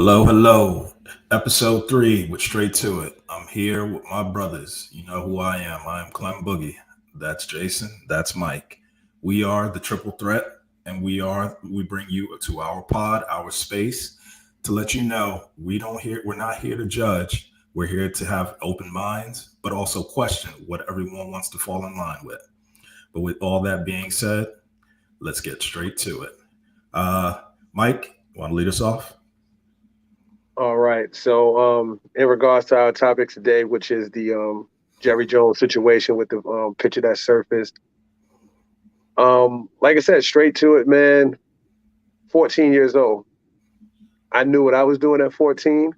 Hello, hello. Episode 3 with Straight to It. I'm here with my brothers. You know who I am. I am Clem Boogie. That's Jason. That's Mike. We are the triple threat, and we bring you to our pod, our space, to let you know we're not here to judge. We're here to have open minds, but also question what everyone wants to fall in line with. But with all that being said, let's get straight to it. Uh Mike, want to lead us off? All right. In regards to our topic today, which is the Jerry Jones situation with the picture that surfaced, like I said, straight to it, man. 14 years old. I knew what I was doing at 14.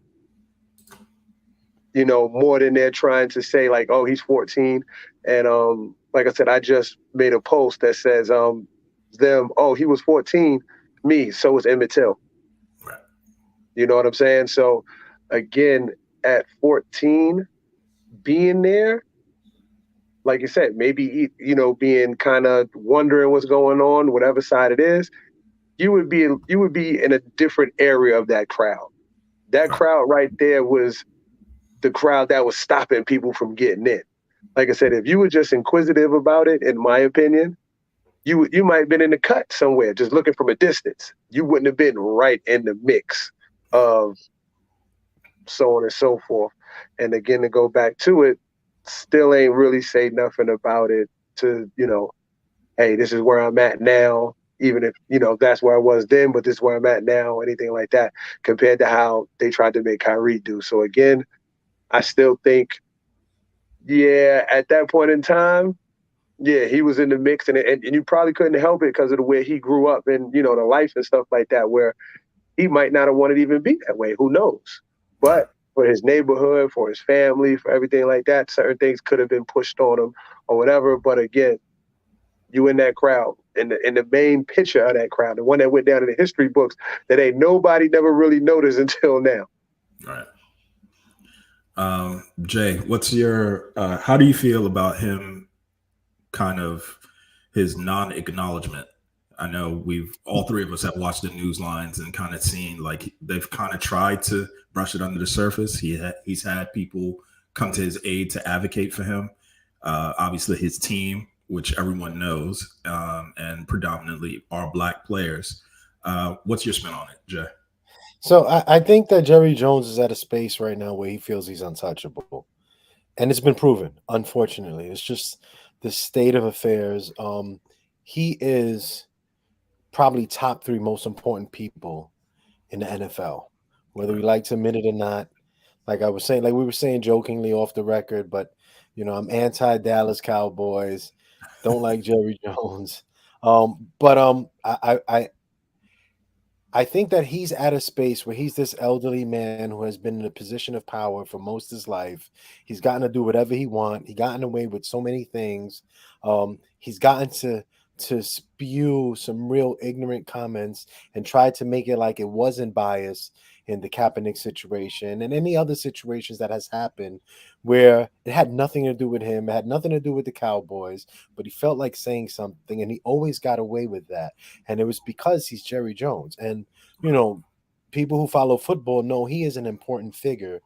More than they're trying to say, like, oh, he's 14. And like I said, I just made a post that says, oh, he was 14. Me, so was Emmett Till. Right. You know what I'm saying? So, again, at 14, being there, like you said, maybe being kind of wondering what's going on, whatever side it is, you would be in a different area of that crowd. That Right. crowd right there was the crowd that was stopping people from getting in. Like I said, if you were just inquisitive about it, in my opinion, you might have been in the cut somewhere, just looking from a distance. You wouldn't have been right in the mix of so on and so forth. And again, to go back to it, still ain't really say nothing about it to, hey, this is where I'm at now, even if, that's where I was then, but this is where I'm at now, anything like that, compared to how they tried to make Kyrie do. So again, I still think, yeah, at that point in time, yeah, he was in the mix and you probably couldn't help it because of the way he grew up and, the life and stuff like that, where he might not have wanted to even be that way. Who knows? Right. But for his neighborhood, for his family, for everything like that, certain things could have been pushed on him or whatever. But again, you in that crowd, in the main picture of that crowd, the one that went down in the history books that ain't nobody never really noticed until now. Right. Jay, what's your how do you feel about him kind of his non-acknowledgement? I know we've all three of us have watched the news lines and kind of seen like they've kind of tried to brush it under the surface. He's had people come to his aid to advocate for him. Obviously, his team, which everyone knows, and predominantly are black players. What's your spin on it, Jay? So I think that Jerry Jones is at a space right now where he feels he's untouchable, and it's been proven. Unfortunately, it's just the state of affairs. He is probably top three most important people in the NFL, whether we Right. like to admit it or not. Like I was saying, like we were saying jokingly off the record, but I'm anti Dallas Cowboys. Don't like Jerry Jones. I think that he's at a space where he's this elderly man who has been in a position of power for most of his life. He's gotten to do whatever he wants. He gotten away with so many things. He's gotten to spew some real ignorant comments and try to make it like it wasn't bias in the Kaepernick situation and any other situations that has happened where it had nothing to do with him. It had nothing to do with the Cowboys, but he felt like saying something and he always got away with that. And it was because he's Jerry Jones. And you know, people who follow football know he is an important figure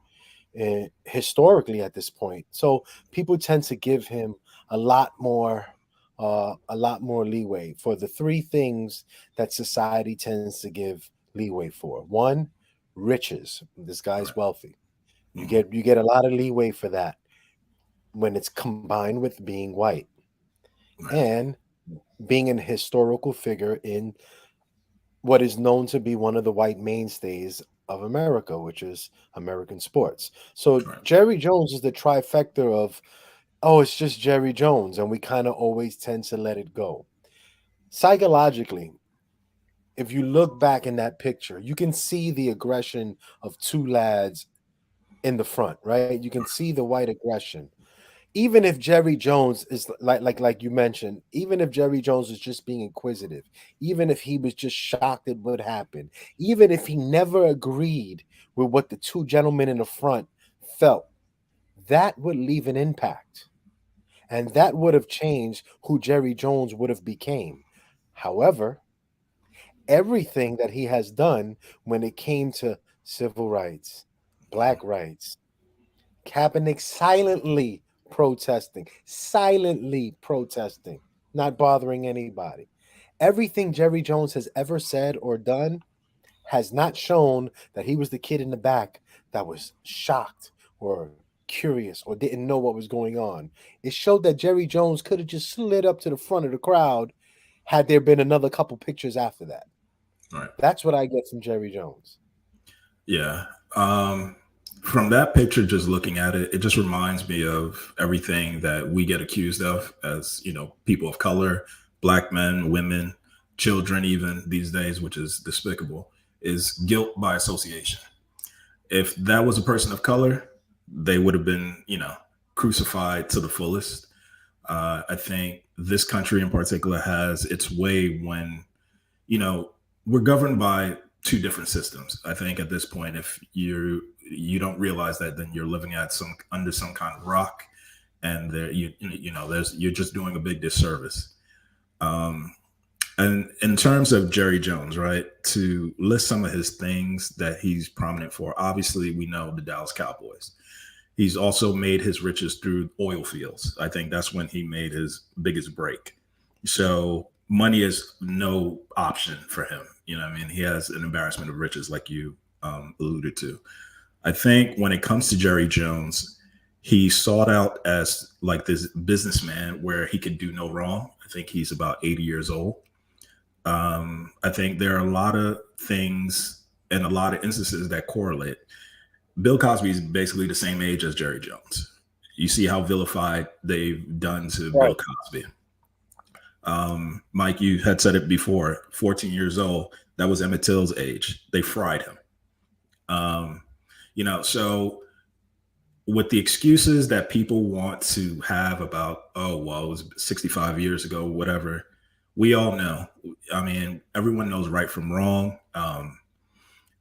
historically at this point. So people tend to give him a lot more a lot more leeway for the three things that society tends to give leeway for. One, riches. This guy's Right. wealthy. You Hmm. get a lot of leeway for that when it's combined with being white Right. and being an historical figure in what is known to be one of the white mainstays of America, which is American sports. So Right. Jerry Jones is the trifecta of, oh, it's just Jerry Jones, and we kind of always tend to let it go. Psychologically, if you look back in that picture, you can see the aggression of two lads in the front, right? You can see the white aggression. Even if Jerry Jones is like you mentioned, even if Jerry Jones is just being inquisitive, even if he was just shocked at what happened, even if he never agreed with what the two gentlemen in the front felt, that would leave an impact. And that would have changed who Jerry Jones would have became. However, everything that he has done when it came to civil rights, black rights. Kaepernick silently protesting, not bothering anybody. Everything Jerry Jones has ever said or done has not shown that he was the kid in the back that was shocked or curious or didn't know what was going on. It showed that Jerry Jones could have just slid up to the front of the crowd had there been another couple pictures after that. Right. That's what I get from Jerry Jones. Yeah. From that picture, just looking at it, it just reminds me of everything that we get accused of as, people of color, black men, women, children, even these days, which is despicable, is guilt by association. If that was a person of color, they would have been, crucified to the fullest. I think this country in particular has its way when, we're governed by two different systems. I think at this point, if you don't realize that, then you're living under some kind of rock, and you're just doing a big disservice. And in terms of Jerry Jones, right, to list some of his things that he's prominent for, obviously we know the Dallas Cowboys. He's also made his riches through oil fields. I think that's when he made his biggest break. So money is no option for him. He has an embarrassment of riches, like you alluded to. I think when it comes to Jerry Jones, he sought out as like this businessman where he could do no wrong. I think he's about 80 years old. I think there are a lot of things and a lot of instances that correlate. Bill Cosby is basically the same age as Jerry Jones. You see how vilified they've done to Bill Cosby. Mike, you had said it before, 14 years old. That was Emmett Till's age. They fried him. So with the excuses that people want to have about, it was 65 years ago, whatever, we all know. Everyone knows right from wrong.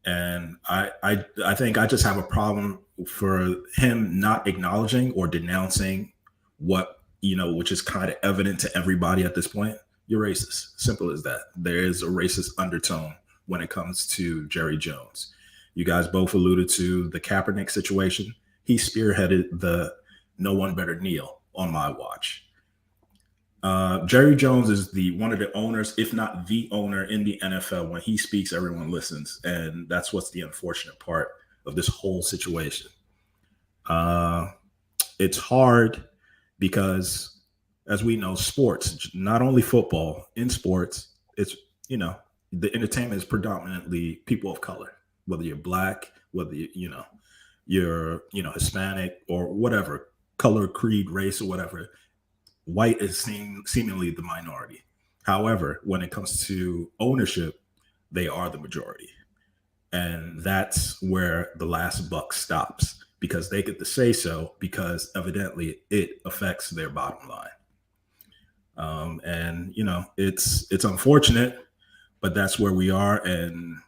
And I think I just have a problem for him not acknowledging or denouncing what, which is kind of evident to everybody at this point. You're racist. Simple as that. There is a racist undertone when it comes to Jerry Jones. You guys both alluded to the Kaepernick situation. He spearheaded the "No one better kneel" on my watch. Jerry Jones is one of the owners, if not the owner in the NFL. When he speaks, everyone listens. And that's what's the unfortunate part of this whole situation. It's hard because, as we know, sports, not only football, in sports, it's, the entertainment is predominantly people of color, whether you're black, whether you're Hispanic or whatever, color, creed, race, or whatever. White is seemingly the minority. However, when it comes to ownership, they are the majority. And that's where the last buck stops, because they get to say so, because evidently it affects their bottom line. It's unfortunate, but that's where we are. And,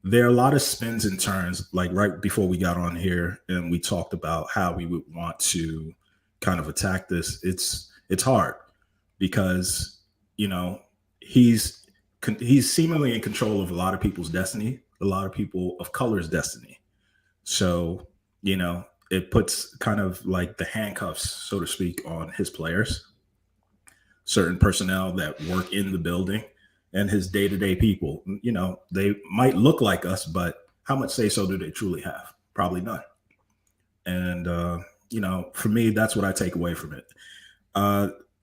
there are a lot of spins and turns, like right before we got on here and we talked about how we would want to kind of attack this. It's hard because, he's seemingly in control of a lot of people's destiny, a lot of people of color's destiny. So, it puts kind of like the handcuffs, so to speak, on his players, certain personnel that work in the building, and his day-to-day people. They might look like us, but how much say-so do they truly have? Probably none. And, for me, that's what I take away from it.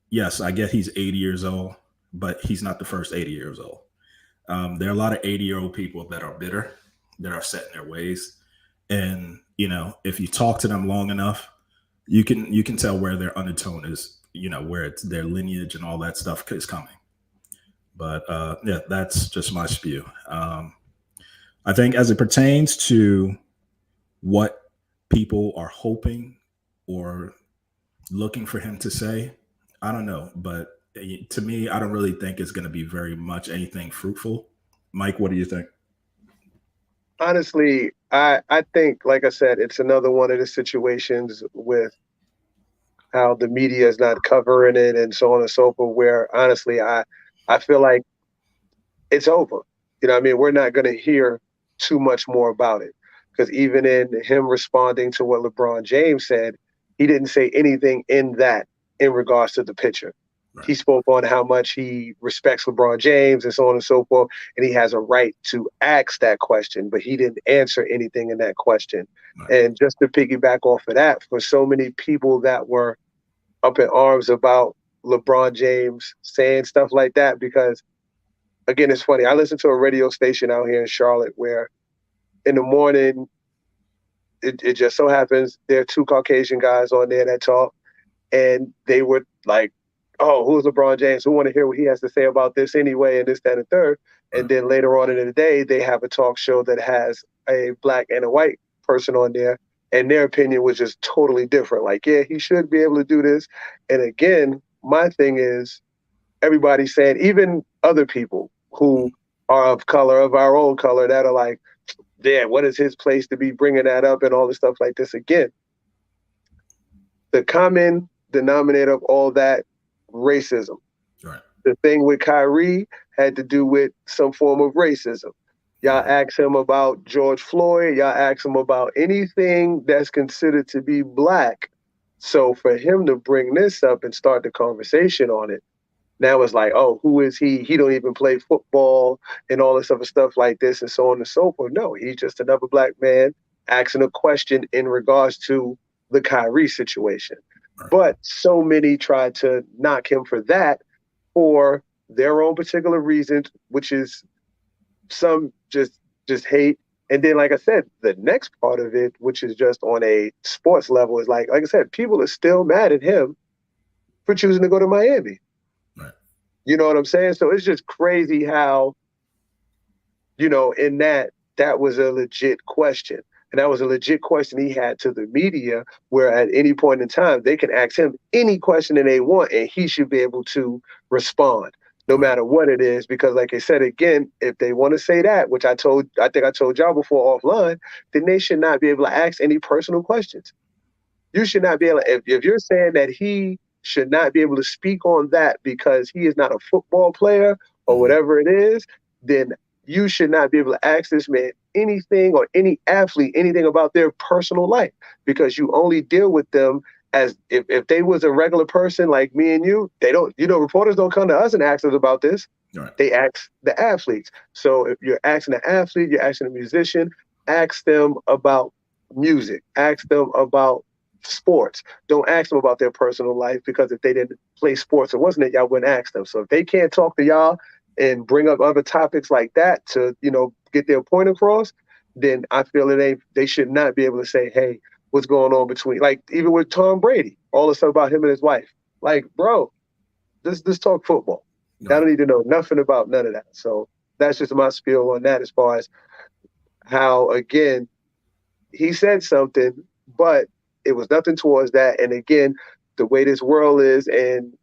Yes, I get he's 80 years old, but he's not the first 80 years old. There are a lot of 80-year-old people that are bitter, that are set in their ways. And, if you talk to them long enough, you can tell where their undertone is, where it's their lineage and all that stuff is coming. But that's just my spew. I think as it pertains to what people are hoping or looking for him to say, I don't know. But to me, I don't really think it's going to be very much anything fruitful. Mike, what do you think? Honestly, I think, like I said, it's another one of the situations with how the media is not covering it and so on and so forth, where honestly, I feel like it's over. We're not going to hear too much more about it. Because even in him responding to what LeBron James said, he didn't say anything in that in regards to the picture. Right. He spoke on how much he respects LeBron James and so on and so forth, and he has a right to ask that question, but he didn't answer anything in that question. Right. And just to piggyback off of that, for so many people that were up in arms about LeBron James saying stuff like that, because again, it's funny. I listen to a radio station out here in Charlotte where in the morning, it just so happens there are two Caucasian guys on there that talk, and they were like, oh, who's LeBron James? We want to hear what he has to say about this anyway, and this, that, and third. And then later on in the day, they have a talk show that has a black and a white person on there, and their opinion was just totally different. Like, yeah, he should be able to do this. And again, my thing is, everybody's saying, even other people who are of color, of our own color, that are like, yeah, what is his place to be bringing that up and all this stuff like this? Again, the common denominator of all that, racism. Right. The thing with Kyrie had to do with some form of racism. Y'all ask him about George Floyd. Y'all ask him about anything that's considered to be black. So for him to bring this up and start the conversation on it, now it's like, oh, who is he? He don't even play football and all this other stuff like this and so on and so forth. No, he's just another black man asking a question in regards to the Kyrie situation. But so many tried to knock him for that for their own particular reasons, which is some just hate. And then, like I said, the next part of it, which is just on a sports level, is like I said, people are still mad at him for choosing to go to Miami. Right. You know what I'm saying? So it's just crazy how, in that was a legit question. And that was a legit question he had to the media, where at any point in time, they can ask him any question that they want, and he should be able to respond, no matter what it is. Because like I said, again, if they want to say that, which I think I told y'all before offline, then they should not be able to ask any personal questions. You should not be able to, if you're saying that he should not be able to speak on that because he is not a football player or whatever it is, then you should not be able to ask this man anything or any athlete anything about their personal life, because you only deal with them as if they was a regular person like me and you. They don't, reporters don't come to us and ask us about this. Right. They ask the athletes. So if you're asking the athlete, you're asking the musician, ask them about music, ask them about sports. Don't ask them about their personal life, because if they didn't play sports or wasn't it, y'all wouldn't ask them. So if they can't talk to y'all and bring up other topics like that to, get their point across, then I feel they should not be able to say, hey, what's going on between, like even with Tom Brady, all the stuff about him and his wife. Like, bro, let's talk football. No. I don't need to know nothing about none of that. So that's just my spiel on that, as far as how, again, he said something, but it was nothing towards that. And again, the way this world is, and,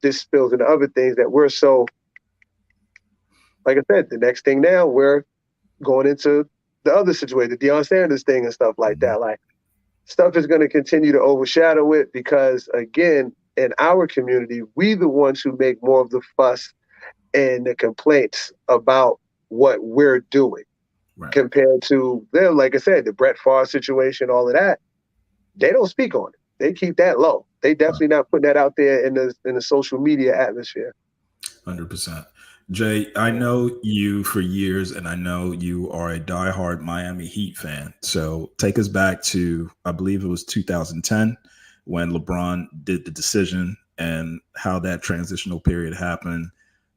this spills into other things that we're so, like I said, the next thing now, we're going into the other situation, the Deion Sanders thing and stuff like that. Like, stuff is going to continue to overshadow it, because, again, in our community, we the ones who make more of the fuss and the complaints about what we're doing, compared to them. Like I said, the Brett Favre situation, all of that, they don't speak on it. They keep that low. They definitely not putting that out there in the social media atmosphere. 100%. Jay, I know you for years, and I know you are a diehard Miami Heat fan. So take us back to, I believe it was 2010, when LeBron did the decision, and how that transitional period happened,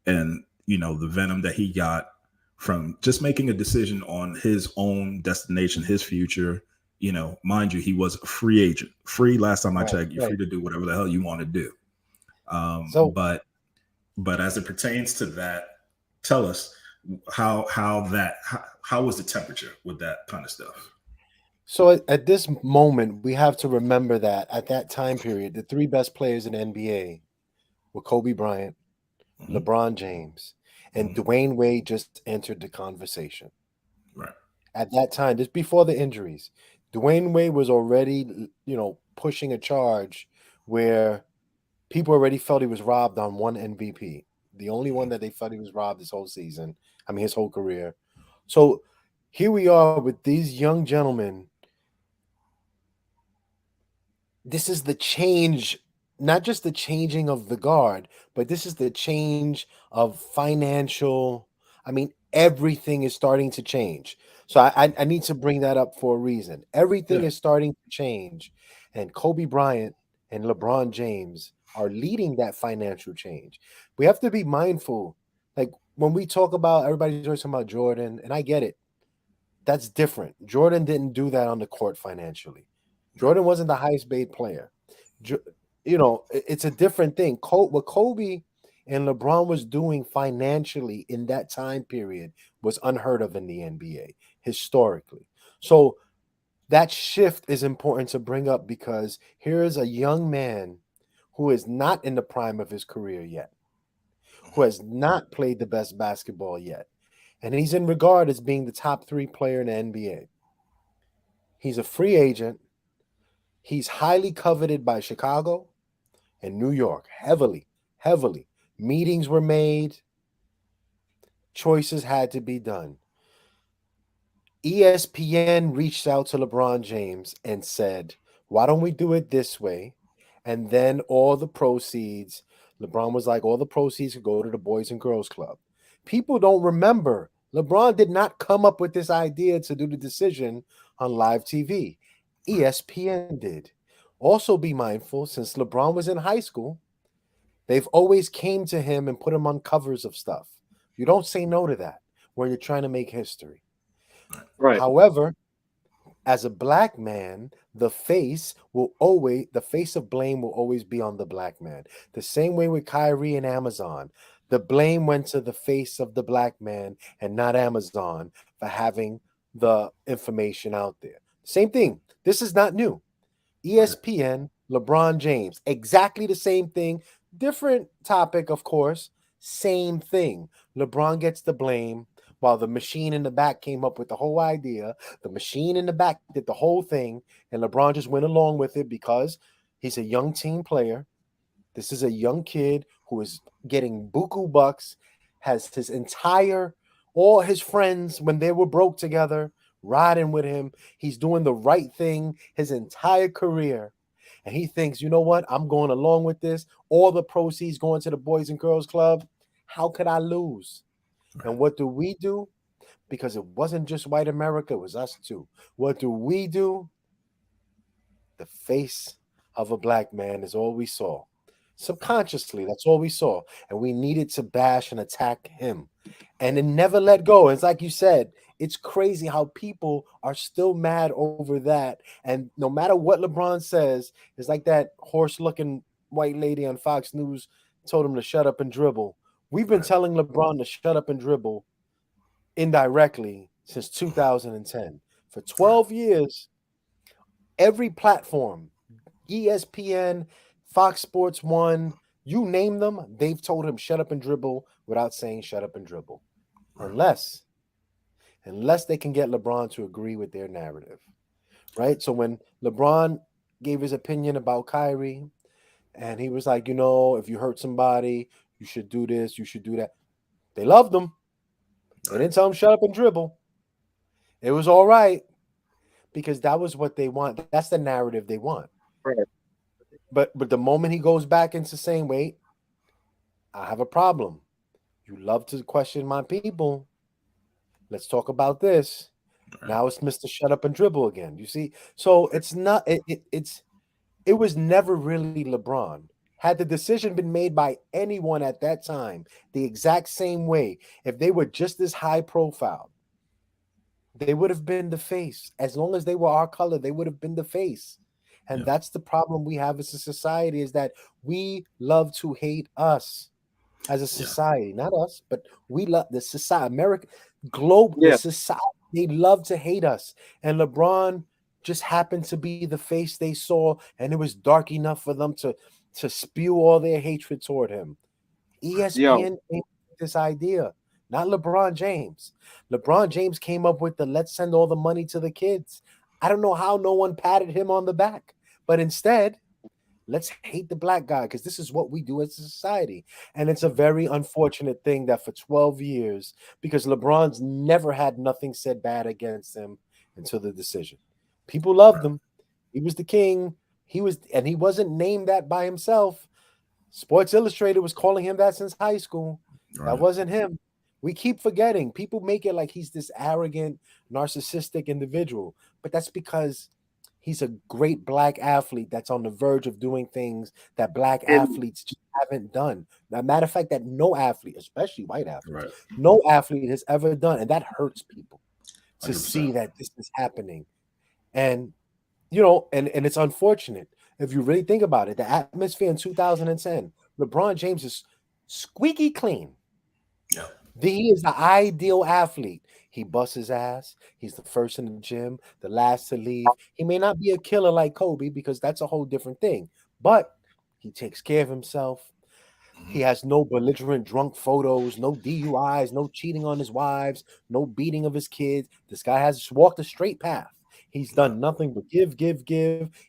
and, the venom that he got from just making a decision on his own destination, his future. Mind you, he was a free agent. Free, last time I checked, you're free to do whatever the hell you want to do. But as it pertains to that, tell us how was the temperature with that kind of stuff? So at this moment, we have to remember that at that time period, the three best players in the NBA were Kobe Bryant, LeBron James, and Dwayne Wade just entered the conversation. Right. At that time, just before the injuries, Dwayne Wade was already, pushing a charge where people already felt he was robbed on one MVP. The only one that they felt he was robbed this whole season. I mean, his whole career. So here we are with these young gentlemen. This is the change, not just the changing of the guard, but this is the change of financial. I mean, everything is starting to change. So I need to bring that up for a reason. Everything Yeah. is starting to change, and Kobe Bryant and LeBron James are leading that financial change. We have to be mindful. Like when we talk about, everybody's always talking about Jordan, and I get it. That's different. Jordan didn't do that on the court financially. Jordan wasn't the highest paid player. It's a different thing. What Kobe and LeBron was doing financially in that time period was unheard of in the NBA historically. So that shift is important to bring up because here is a young man who is not in the prime of his career yet, who has not played the best basketball yet. And he's in regard as being the top 3 player in the NBA. He's a free agent. He's highly coveted by Chicago and New York, heavily, heavily. Meetings were made. Choices had to be done. ESPN reached out to LeBron James and said, why don't we do it this way? And then all the proceeds, LeBron was like, all the proceeds could go to the Boys and Girls Club. People don't remember. LeBron did not come up with this idea to do the decision on live TV. ESPN did. Also be mindful, since LeBron was in high school, they've always came to him and put him on covers of stuff. You don't say no to that when you're trying to make history. Right. However, as a black man, the face of blame will always be on the black man. The same way with Kyrie and Amazon. The blame went to the face of the black man and not Amazon for having the information out there. Same thing. This is not new. ESPN, LeBron James, exactly the same thing. Different topic, of course. Same thing. LeBron gets the blame while the machine in the back came up with the whole idea. The machine in the back did the whole thing, and LeBron just went along with it because he's a young team player. This is a young kid who is getting buku bucks, has all his friends, when they were broke together, riding with him. He's doing the right thing his entire career. And he thinks, you know what? I'm going along with this. All the proceeds going to the Boys and Girls Club. How could I lose? Right. And what do? Because it wasn't just white America, it was us too. What do? The face of a black man is all we saw. Subconsciously, that's all we saw. And we needed to bash and attack him. And it never let go. It's like you said, it's crazy how people are still mad over that. And no matter what LeBron says, it's like that horse-looking white lady on Fox News told him to shut up and dribble. We've been telling LeBron to shut up and dribble indirectly since 2010. For 12 years, every platform, ESPN, Fox Sports 1, you name them, they've told him shut up and dribble without saying shut up and dribble. Unless they can get LeBron to agree with their narrative, right? So when LeBron gave his opinion about Kyrie, and he was like, if you hurt somebody, you should do this, you should do that. They loved him. They didn't tell him shut up and dribble. It was all right because that was what they want. That's the narrative they want. Right. But the moment he goes back into saying, wait, I have a problem. You love to question my people. Let's talk about this. Right. Now it's Mr. Shut Up and Dribble again. You see? So it's not it was never really LeBron. Had the decision been made by anyone at that time, the exact same way, if they were just as high profile, they would have been the face. As long as they were our color, they would have been the face. And that's the problem we have as a society, is that we love to hate us as a society. Not us, but we love the society, America, global society. They love to hate us. And LeBron just happened to be the face they saw, and it was dark enough for them to spew all their hatred toward him. ESPN came up with this idea, not LeBron James. LeBron James came up with the let's send all the money to the kids. I don't know how no one patted him on the back, but instead Let's hate the black guy because this is what we do as a society. And it's a very unfortunate thing that for 12 years, because LeBron's never had nothing said bad against him until the decision. People loved him. He was the king. He wasn't named that by himself. Sports Illustrated was calling him that since high school. Right. That wasn't him. We keep forgetting. People make it like he's this arrogant, narcissistic individual, but that's because he's a great black athlete that's on the verge of doing things that black athletes just haven't done. Now, matter of fact, that no athlete, especially white athletes, no athlete has ever done, and that hurts people to 100%. see that this is happening. And you know, and it's unfortunate if you really think about it. The atmosphere in 2010, LeBron James is squeaky clean. Yeah. He is the ideal athlete. He busts his ass. He's the first in the gym, the last to leave. He may not be a killer like Kobe because that's a whole different thing, but he takes care of himself. He has no belligerent drunk photos, no DUIs, no cheating on his wives, no beating of his kids. This guy has walked a straight path. He's done nothing but give.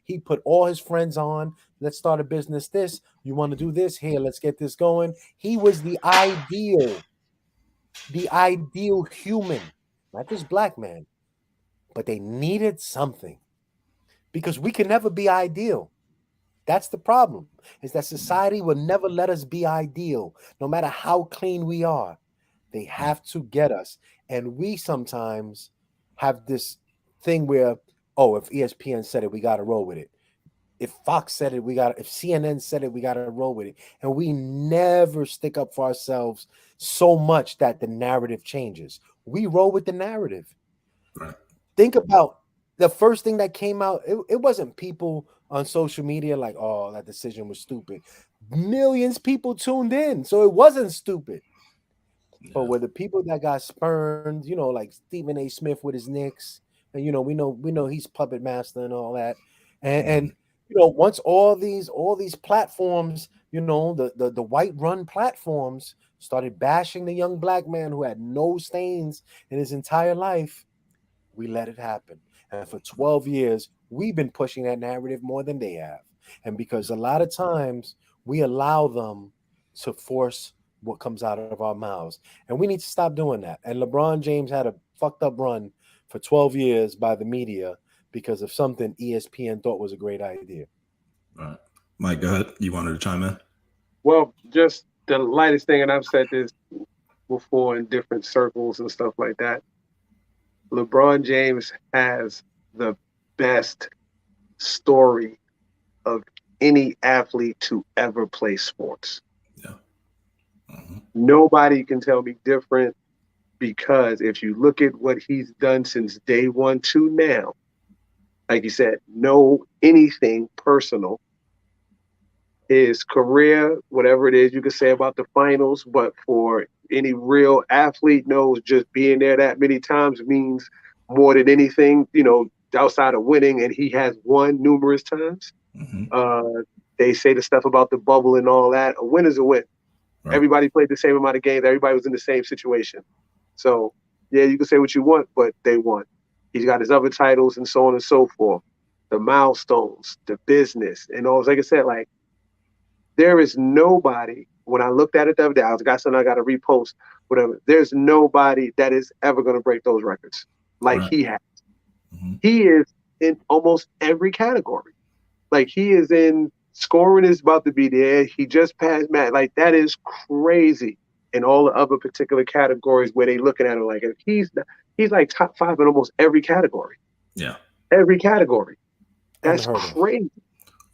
He put all his friends on. Let's start a business. This, you want to do this? Here, let's get this going. He was the ideal human, not just black man. But they needed something because we can never be ideal. That's the problem, is that society will never let us be ideal, no matter how clean we are. They have to get us. And we sometimes have this thing where, oh, if ESPN said it, we got to roll with it. If Fox said it, if CNN said it, we got to roll with it. And we never stick up for ourselves so much that the narrative changes. We roll with the narrative. Right. Think about the first thing that came out. It wasn't people on social media like, oh, that decision was stupid. Millions of people tuned in, so it wasn't stupid. Yeah. But were the people that got spurned, you know, like Stephen A. Smith with his Knicks, and you know, we know he's puppet master and all that, and you know, once all these platforms, you know, the white run platforms started bashing the young black man who had no stains in his entire life, we let it happen. And for 12 years, we've been pushing that narrative more than they have. And because a lot of times we allow them to force what comes out of our mouths. And we need to stop doing that. And LeBron James had a fucked up run for 12 years by the media because of something ESPN thought was a great idea. All right. Mike, go ahead. You wanted to chime in? Well, just the lightest thing, and I've said this before in different circles and stuff like that. LeBron James has the best story of any athlete to ever play sports. Yeah. Mm-hmm. Nobody can tell me different, because if you look at what he's done since day one to now, like you said, no anything personal. His career, whatever it is you could say about the finals, but for any real athlete knows just being there that many times means more than anything, you know, outside of winning, and he has won numerous times. Mm-hmm. They say the stuff about the bubble and all that. A win is a win. Right. Everybody played the same amount of games. Everybody was in the same situation. So, yeah, you can say what you want, but they won. He's got his other titles and so on and so forth. The milestones, the business, and all. Like I said, like, there is nobody, when I looked at it the other day, I got to repost, whatever. There's nobody that is ever going to break those records like he has. Mm-hmm. He is in almost every category. Like, he is in scoring is about to be there. He just passed Matt. Like, that is crazy. In all the other particular categories where they looking at him like, he's like top 5 in almost every category. Yeah. Every category. That's crazy.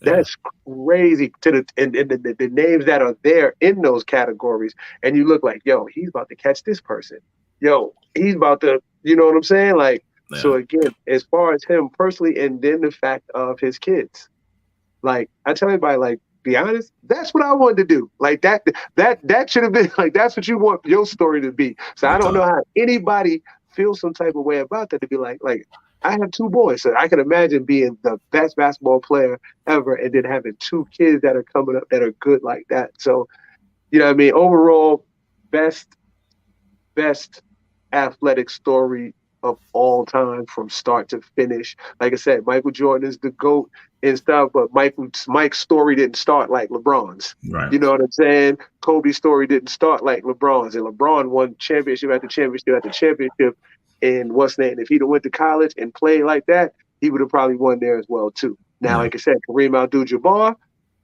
Yeah. That's crazy to the names that are there in those categories. And you look like, yo, he's about to catch this person. Yo, he's about to, you know what I'm saying? Like, yeah. So again, as far as him personally, and then the fact of his kids, like, I tell everybody, like, be honest, that's what I wanted to do. Like, that should have been, like, that's what you want your story to be. So I don't know how anybody feels some type of way about that, to be like, I have 2 boys, so I can imagine being the best basketball player ever and then having 2 kids that are coming up that are good like that. So, you know what I mean? Overall, best athletic story of all time from start to finish. Like I said, Michael Jordan is the GOAT and stuff, but Mike's story didn't start like LeBron's. Right. You know what I'm saying? Kobe's story didn't start like LeBron's, and LeBron won championship after championship after championship. And what's that? If he'd have went to college and played like that, he would have probably won there as well too. Now, like I said, Kareem Abdul-Jabbar,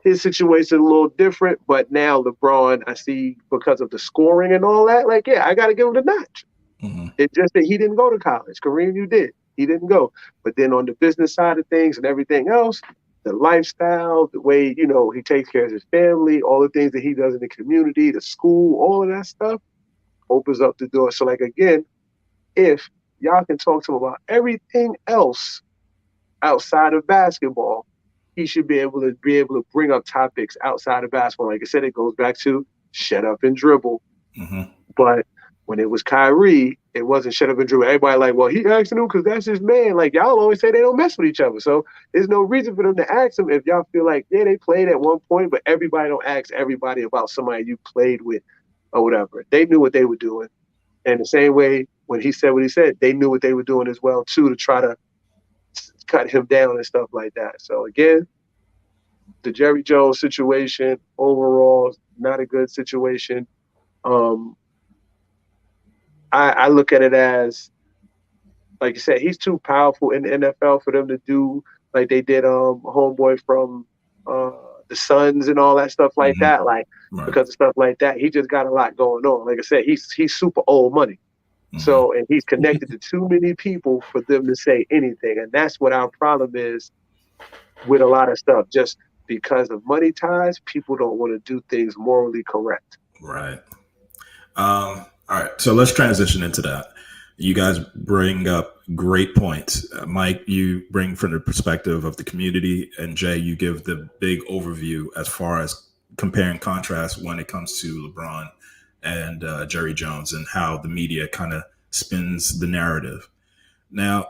his situation a little different, but now LeBron, I see because of the scoring and all that, like, yeah, I got to give him the notch. Mm-hmm. It's just that he didn't go to college. Kareem, you did. He didn't go. But then on the business side of things and everything else, the lifestyle, the way, you know, he takes care of his family, all the things that he does in the community, the school, all of that stuff opens up the door. So, like, again, if y'all can talk to him about everything else outside of basketball, he should be able to bring up topics outside of basketball. Like I said, it goes back to shut up and dribble. Mm-hmm. But when it was Kyrie, it wasn't shut up and dribble. Everybody like, well, he asking him because that's his man. Like, y'all always say they don't mess with each other. So there's no reason for them to ask him if y'all feel like, yeah, they played at one point, but everybody don't ask everybody about somebody you played with or whatever. They knew what they were doing. And the same way when he said what he said, they knew what they were doing as well, too, to try to cut him down and stuff like that. So, again, the Jerry Jones situation overall, not a good situation. I look at it as, like you said, he's too powerful in the NFL for them to do like they did homeboy from the Suns and all that stuff like that. Like, because of stuff like that, he just got a lot going on. Like I said, he's super old money. Mm-hmm. So, and he's connected to too many people for them to say anything. And that's what our problem is with a lot of stuff. Just because of money ties, people don't want to do things morally correct. Right. All right. So let's transition into that. You guys bring up great points. Mike, you bring from the perspective of the community, and Jay, you give the big overview as far as compare and contrast when it comes to LeBron and Jerry Jones and how the media kind of spins the narrative. Now,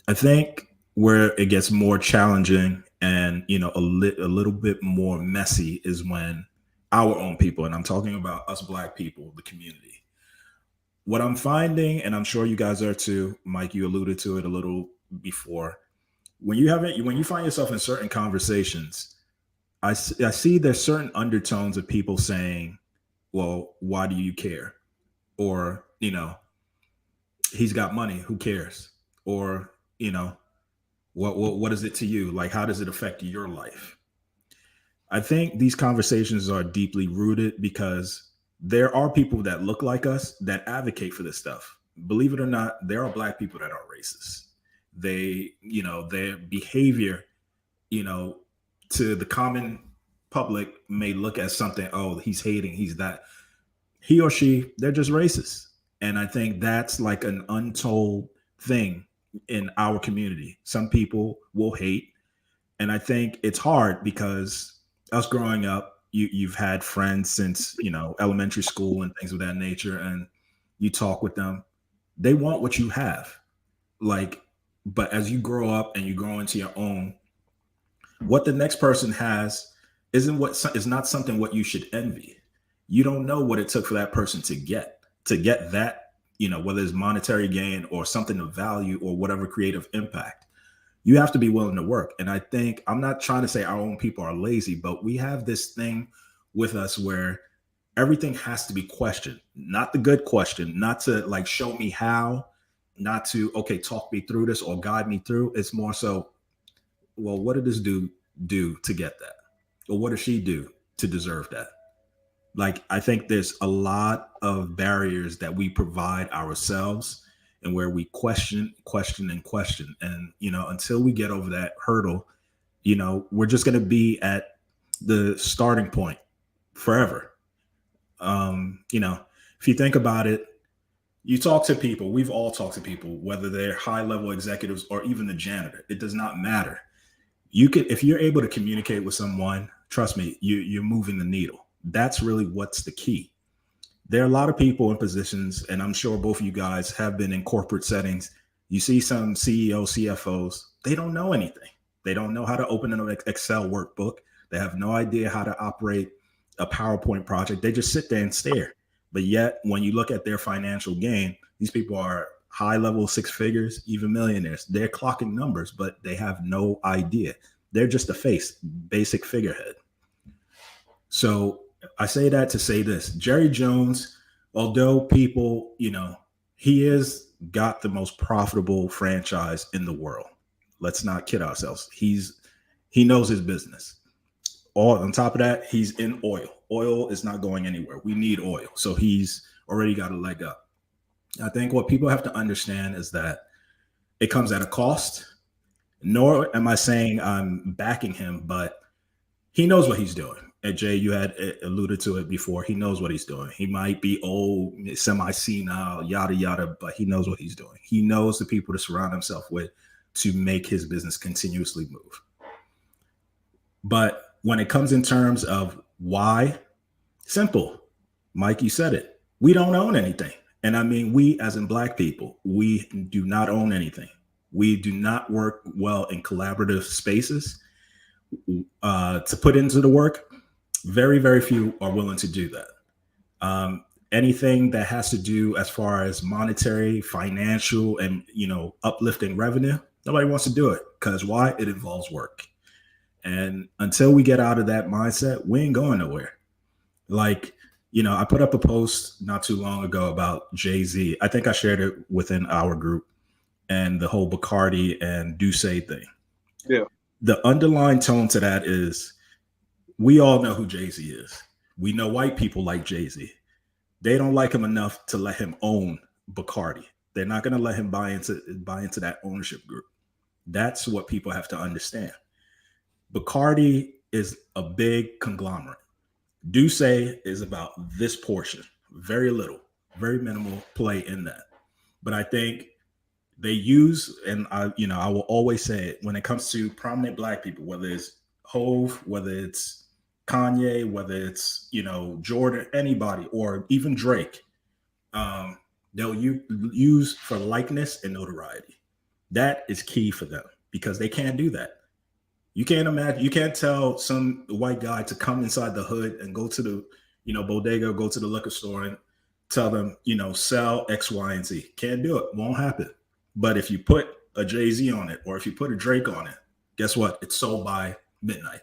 I think where it gets more challenging and, you know, a little bit more messy is when our own people, and I'm talking about us Black people, the community. What I'm finding, and I'm sure you guys are too, Mike, you alluded to it a little before, when you find yourself in certain conversations, I see there's certain undertones of people saying, well, why do you care? Or, you know, he's got money, who cares? Or, you know, what is it to you? Like, how does it affect your life? I think these conversations are deeply rooted because there are people that look like us that advocate for this stuff. Believe it or not, there are Black people that are racist. They, you know, their behavior, you know, to the common public may look at something, oh, he's hating, he's that. He or she, they're just racist. And I think that's like an untold thing in our community. Some people will hate. And I think it's hard because us growing up, you've had friends since, you know, elementary school and things of that nature. And you talk with them, they want what you have. Like, but as you grow up and you grow into your own, what the next person has is not something what you should envy. You don't know what it took for that person to get that, you know, whether it's monetary gain or something of value or whatever creative impact. You have to be willing to work. And I think, I'm not trying to say our own people are lazy, but we have this thing with us where everything has to be questioned, not the good question, not to like show me how, not to, okay, talk me through this or guide me through. It's more so, well, what did this dude do to get that? Or what does she do to deserve that? Like, I think there's a lot of barriers that we provide ourselves and where we question. And, you know, until we get over that hurdle, you know, we're just going to be at the starting point forever. You know, if you think about it, you talk to people, we've all talked to people, whether they're high level executives or even the janitor, it does not matter. If you're able to communicate with someone, trust me, you're moving the needle. That's really what's the key. There are a lot of people in positions, and I'm sure both of you guys have been in corporate settings. You see some CEOs, CFOs, they don't know anything. They don't know how to open an Excel workbook. They have no idea how to operate a PowerPoint project. They just sit there and stare. But yet, when you look at their financial gain, these people are high level six figures, even millionaires. They're clocking numbers, but they have no idea. They're just a face, basic figurehead. So I say that to say this: Jerry Jones, although people, he is got the most profitable franchise in the world. Let's not kid ourselves. He knows his business. All on top of that, he's in oil. Oil is not going anywhere. We need oil. So he's already got a leg up. I think what people have to understand is that it comes at a cost. Nor am I saying I'm backing him, but he knows what he's doing. And Jay, you had alluded to it before. He knows what he's doing. He might be old, semi-senile, yada, yada, but he knows what he's doing. He knows the people to surround himself with to make his business continuously move. But when it comes in terms of why, simple. Mike, you said it. We don't own anything. And I mean, we as in Black people, we do not own anything. We do not work well in collaborative spaces. To put into the work, very, very few are willing to do that. Anything that has to do as far as monetary, financial, and uplifting revenue, nobody wants to do it. Because why? It involves work. And until we get out of that mindset, we ain't going nowhere. Like, I put up a post not too long ago about Jay-Z. I think I shared it within our group, and the whole Bacardi and Duce thing. Yeah. The underlying tone to that is we all know who Jay-Z is. We know white people like Jay-Z. They don't like him enough to let him own Bacardi. They're not going to let him buy into that ownership group. That's what people have to understand. Bacardi is a big conglomerate. Duce is about this portion, very little, very minimal play in that. But I think they use, and I will always say it when it comes to prominent Black people, whether it's Hove, whether it's Kanye, whether it's Jordan, anybody, or even Drake, they'll use for likeness and notoriety. That is key for them because they can't do that. You can't imagine. You can't tell some white guy to come inside the hood and go to the bodega, go to the liquor store, and tell them sell X, Y, and Z. Can't do it. Won't happen. But if you put a Jay-Z on it, or if you put a Drake on it, guess what? It's sold by midnight.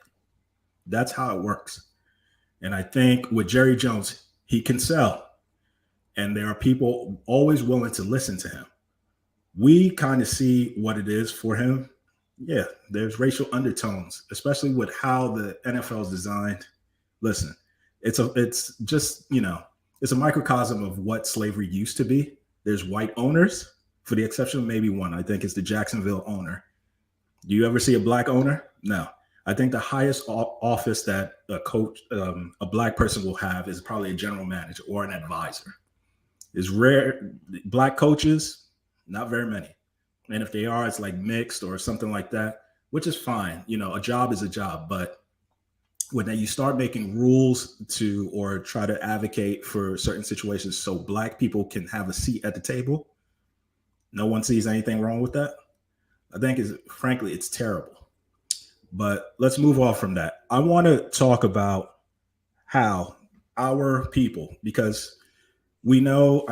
That's how it works. And I think with Jerry Jones, he can sell. And there are people always willing to listen to him. We kind of see what it is for him. Yeah, there's racial undertones, especially with how the NFL is designed. Listen, it's just it's a microcosm of what slavery used to be. There's white owners, for the exception of maybe one. I think it's the Jacksonville owner. Do you ever see a Black owner? No. I think the highest office that a Black person will have is probably a general manager or an advisor. It's rare. Black coaches, not very many. And if they are, it's like mixed or something like that, which is fine. A job is a job. But when you start making rules or try to advocate for certain situations so Black people can have a seat at the table, no one sees anything wrong with that. I think frankly, it's terrible. But let's move on from that. I want to talk about how our people, because I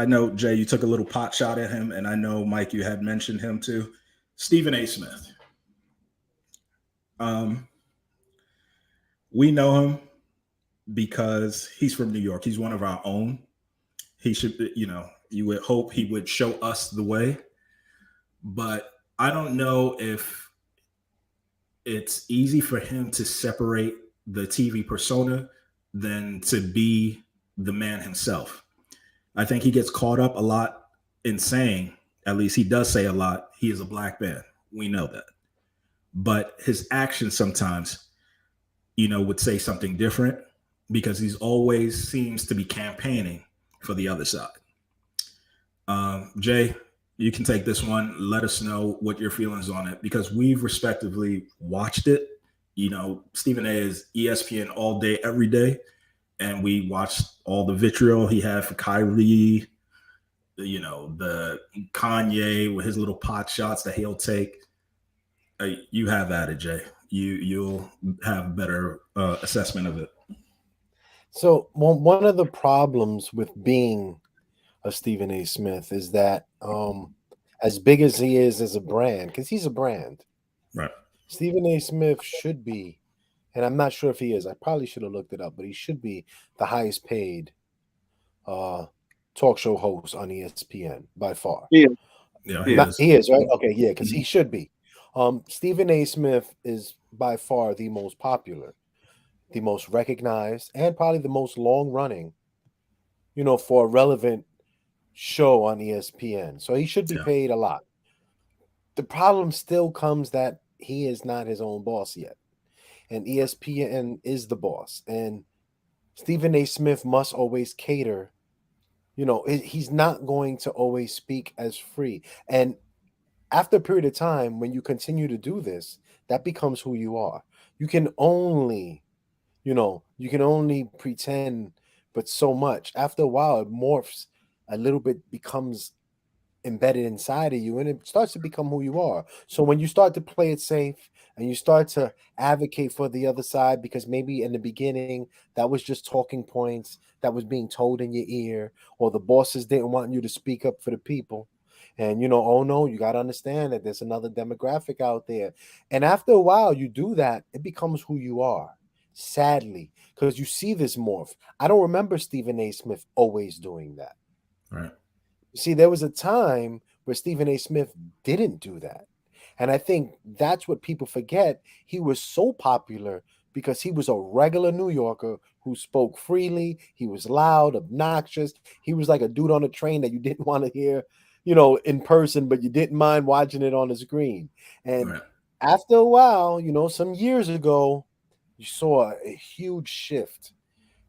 know, Jay, you took a little pot shot at him, and I know, Mike, you had mentioned him too. Stephen A. Smith. We know him because he's from New York. He's one of our own. He should, you would hope he would show us the way. But I don't know if it's easy for him to separate the TV persona than to be the man himself. I think he gets caught up a lot in saying, at least he does say a lot, he is a Black man. We know that. But his actions sometimes, would say something different because he's always seems to be campaigning for the other side. Jay, you can take this one. Let us know what your feelings on it because we've respectively watched it. Stephen A is ESPN all day, every day. And we watched all the vitriol he had for Kyrie, the Kanye with his little pot shots that he'll take. You have at it, Jay. You'll have a better assessment of it. So one of the problems with being a Stephen A. Smith is that as big as he is as a brand, because he's a brand. Right. Stephen A. Smith should be, and I'm not sure if he is. I probably should have looked it up, but he should be the highest paid talk show host on ESPN by far. Yeah, Yeah, he yeah. is. He is, right? Okay, yeah, because he should be. Stephen A. Smith is by far the most popular, the most recognized, and probably the most long running, for a relevant show on ESPN. So he should be Yeah. paid a lot. The problem still comes that he is not his own boss yet. And ESPN is the boss. And Stephen A. Smith must always cater. He's not going to always speak as free. And after a period of time, when you continue to do this, that becomes who you are. You can only, pretend, but so much. After a while, it morphs a little bit, becomes embedded inside of you, and it starts to become who you are. So when you start to play it safe and you start to advocate for the other side, because maybe in the beginning that was just talking points that was being told in your ear, or the bosses didn't want you to speak up for the people, and oh no, you got to understand that there's another demographic out there. And after a while you do that, it becomes who you are, sadly, because you see this morph. I don't remember Stephen A. Smith always doing that. Right. See, there was a time where Stephen A. Smith didn't do that. And I think that's what people forget. He was so popular because he was a regular New Yorker who spoke freely. He was loud, obnoxious. He was like a dude on a train that you didn't want to hear, in person, but you didn't mind watching it on the screen. And Right. after a while, some years ago, you saw a huge shift.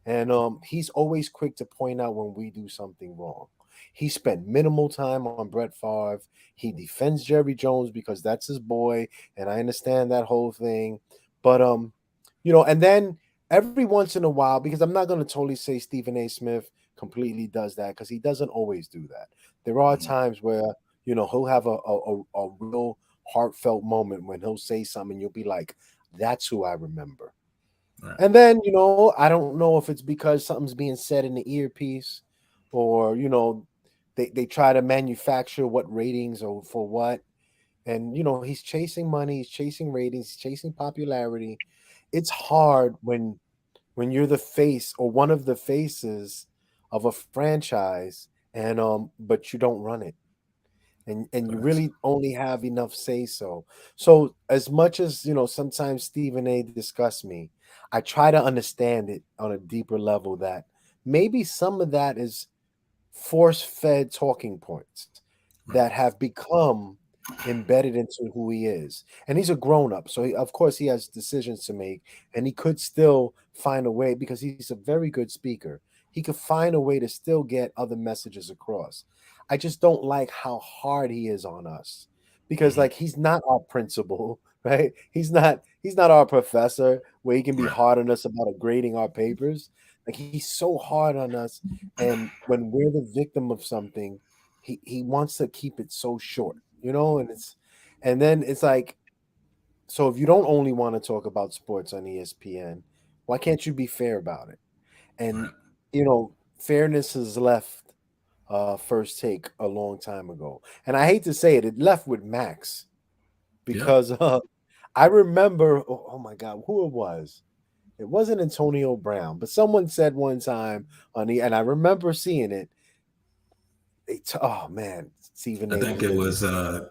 And he's always quick to point out when we do something wrong. He spent minimal time on Brett Favre. He defends Jerry Jones because that's his boy, and I understand that whole thing. But and then every once in a while, because I'm not going to totally say Stephen A. Smith completely does that, because he doesn't always do that. There are times where he'll have a real heartfelt moment when he'll say something, and you'll be like, "That's who I remember." Right. And then, I don't know if it's because something's being said in the earpiece, or, they try to manufacture what ratings or for what. And, he's chasing money, he's chasing ratings, he's chasing popularity. It's hard when you're the face or one of the faces of a franchise, and but you don't run it. And you really only have enough say so. So as much as sometimes Stephen A disgusts me, I try to understand it on a deeper level, that maybe some of that is force-fed talking points that have become embedded into who he is. And he's a grown-up, so of course he has decisions to make, and he could still find a way, because he's a very good speaker. He could find a way to still get other messages across. I just don't like how hard he is on us, because like he's not our principal, right? He's not our professor where he can be hard on us about grading our papers. Like, he's so hard on us, and when we're the victim of something, he wants to keep it so short, and then it's like, so if you don't only want to talk about sports on ESPN, why can't you be fair about it? And fairness has left First Take a long time ago. And I hate to say it, it left with Max, because I remember, oh my God, who it was. It wasn't Antonio Brown, but someone said one time and I remember seeing it. Oh man, Stephen A. I think it was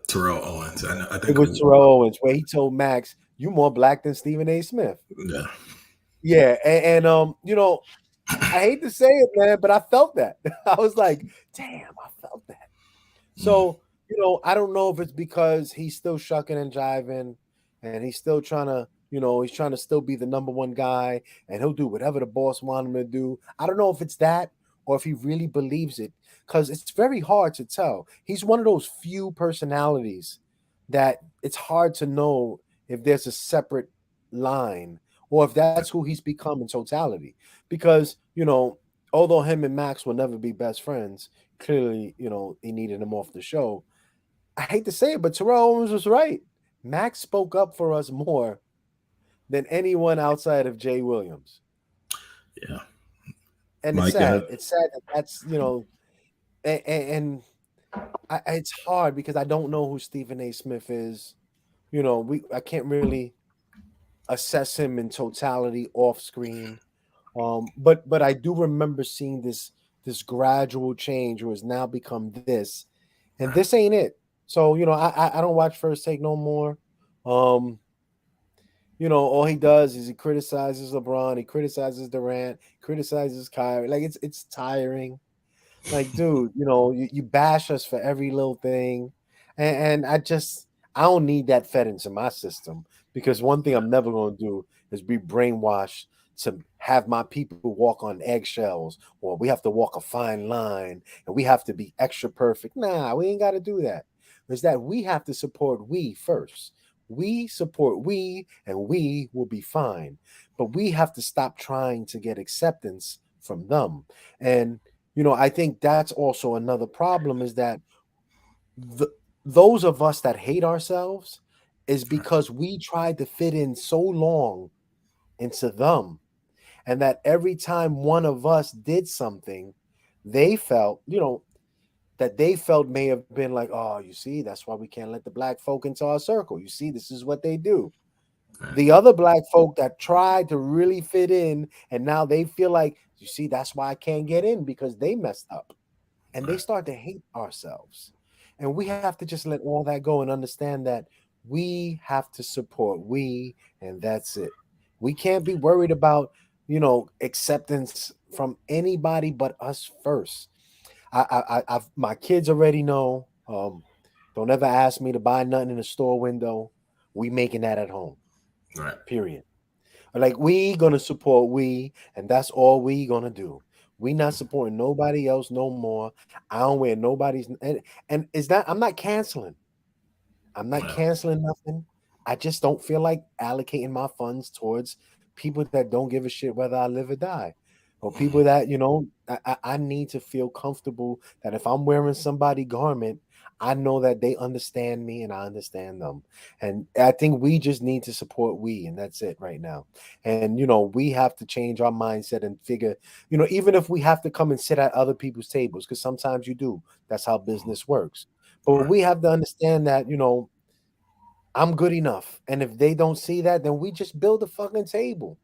Terrell Owens. I think It was Terrell Owens, where he told Max, "You more black than Stephen A. Smith." Yeah. Yeah, and I hate to say it, man, but I felt that. I was like, damn, I felt that. So, I don't know if it's because he's still shucking and jiving, and he's still trying to, he's trying to still be the number one guy, and he'll do whatever the boss wants him to do. I don't know if it's that, or if he really believes it, because it's very hard to tell. He's one of those few personalities that it's hard to know if there's a separate line, or if that's who he's become in totality. Because, although him and Max will never be best friends, clearly, he needed him off the show. I hate to say it, but Terrell Owens was right. Max spoke up for us more than anyone outside of Jay Williams. Yeah. And Mike, it's sad. It's sad that that's, and it's hard because I don't know who Stephen A. Smith is. You know, I can't really assess him in totality off screen. But I do remember seeing this gradual change who has now become this, and this ain't it. So you know, I don't watch First Take no more. You know, all he does is he criticizes LeBron, he criticizes Durant, criticizes Kyrie. Like it's tiring. Like, dude, you know, you bash us for every little thing, and I don't need that fed into my system because one thing I'm never going to do is be brainwashed to have my people walk on eggshells, or we have to walk a fine line and we have to be extra perfect. Nah, we ain't got to do that. It's that we have to support we first. We support we, and we will be fine. But we have to stop trying to get acceptance from them. And you know, I think that's also another problem is that those of us that hate ourselves is because we tried to fit in so long into them, and that every time one of us did something, they felt, you know, that they felt may have been like, oh, you see, that's why we can't let the black folk into our circle. You see, this is what they do. The other black folk that tried to really fit in, and now they feel like, you see, that's why I can't get in because they messed up. And they start to hate ourselves. And we have to just let all that go and understand that we have to support we, and that's it. We can't be worried about, you know, acceptance from anybody but us first. My kids already know. Don't ever ask me to buy nothing in a store window. We making that at home. Right. Period. Like we gonna support we, and that's all we gonna do. We not supporting nobody else no more. I don't wear nobody's and is that I'm not canceling. I'm not canceling nothing. I just don't feel like allocating my funds towards people that don't give a shit whether I live or die. Or people that, you know, I need to feel comfortable that if I'm wearing somebody's garment, I know that they understand me and I understand them. And I think we just need to support we, and that's it right now. And, you know, we have to change our mindset and figure, you know, even if we have to come and sit at other people's tables, because sometimes you do, that's how business works. But we have to understand that, you know, I'm good enough. And if they don't see that, then we just build a fucking table.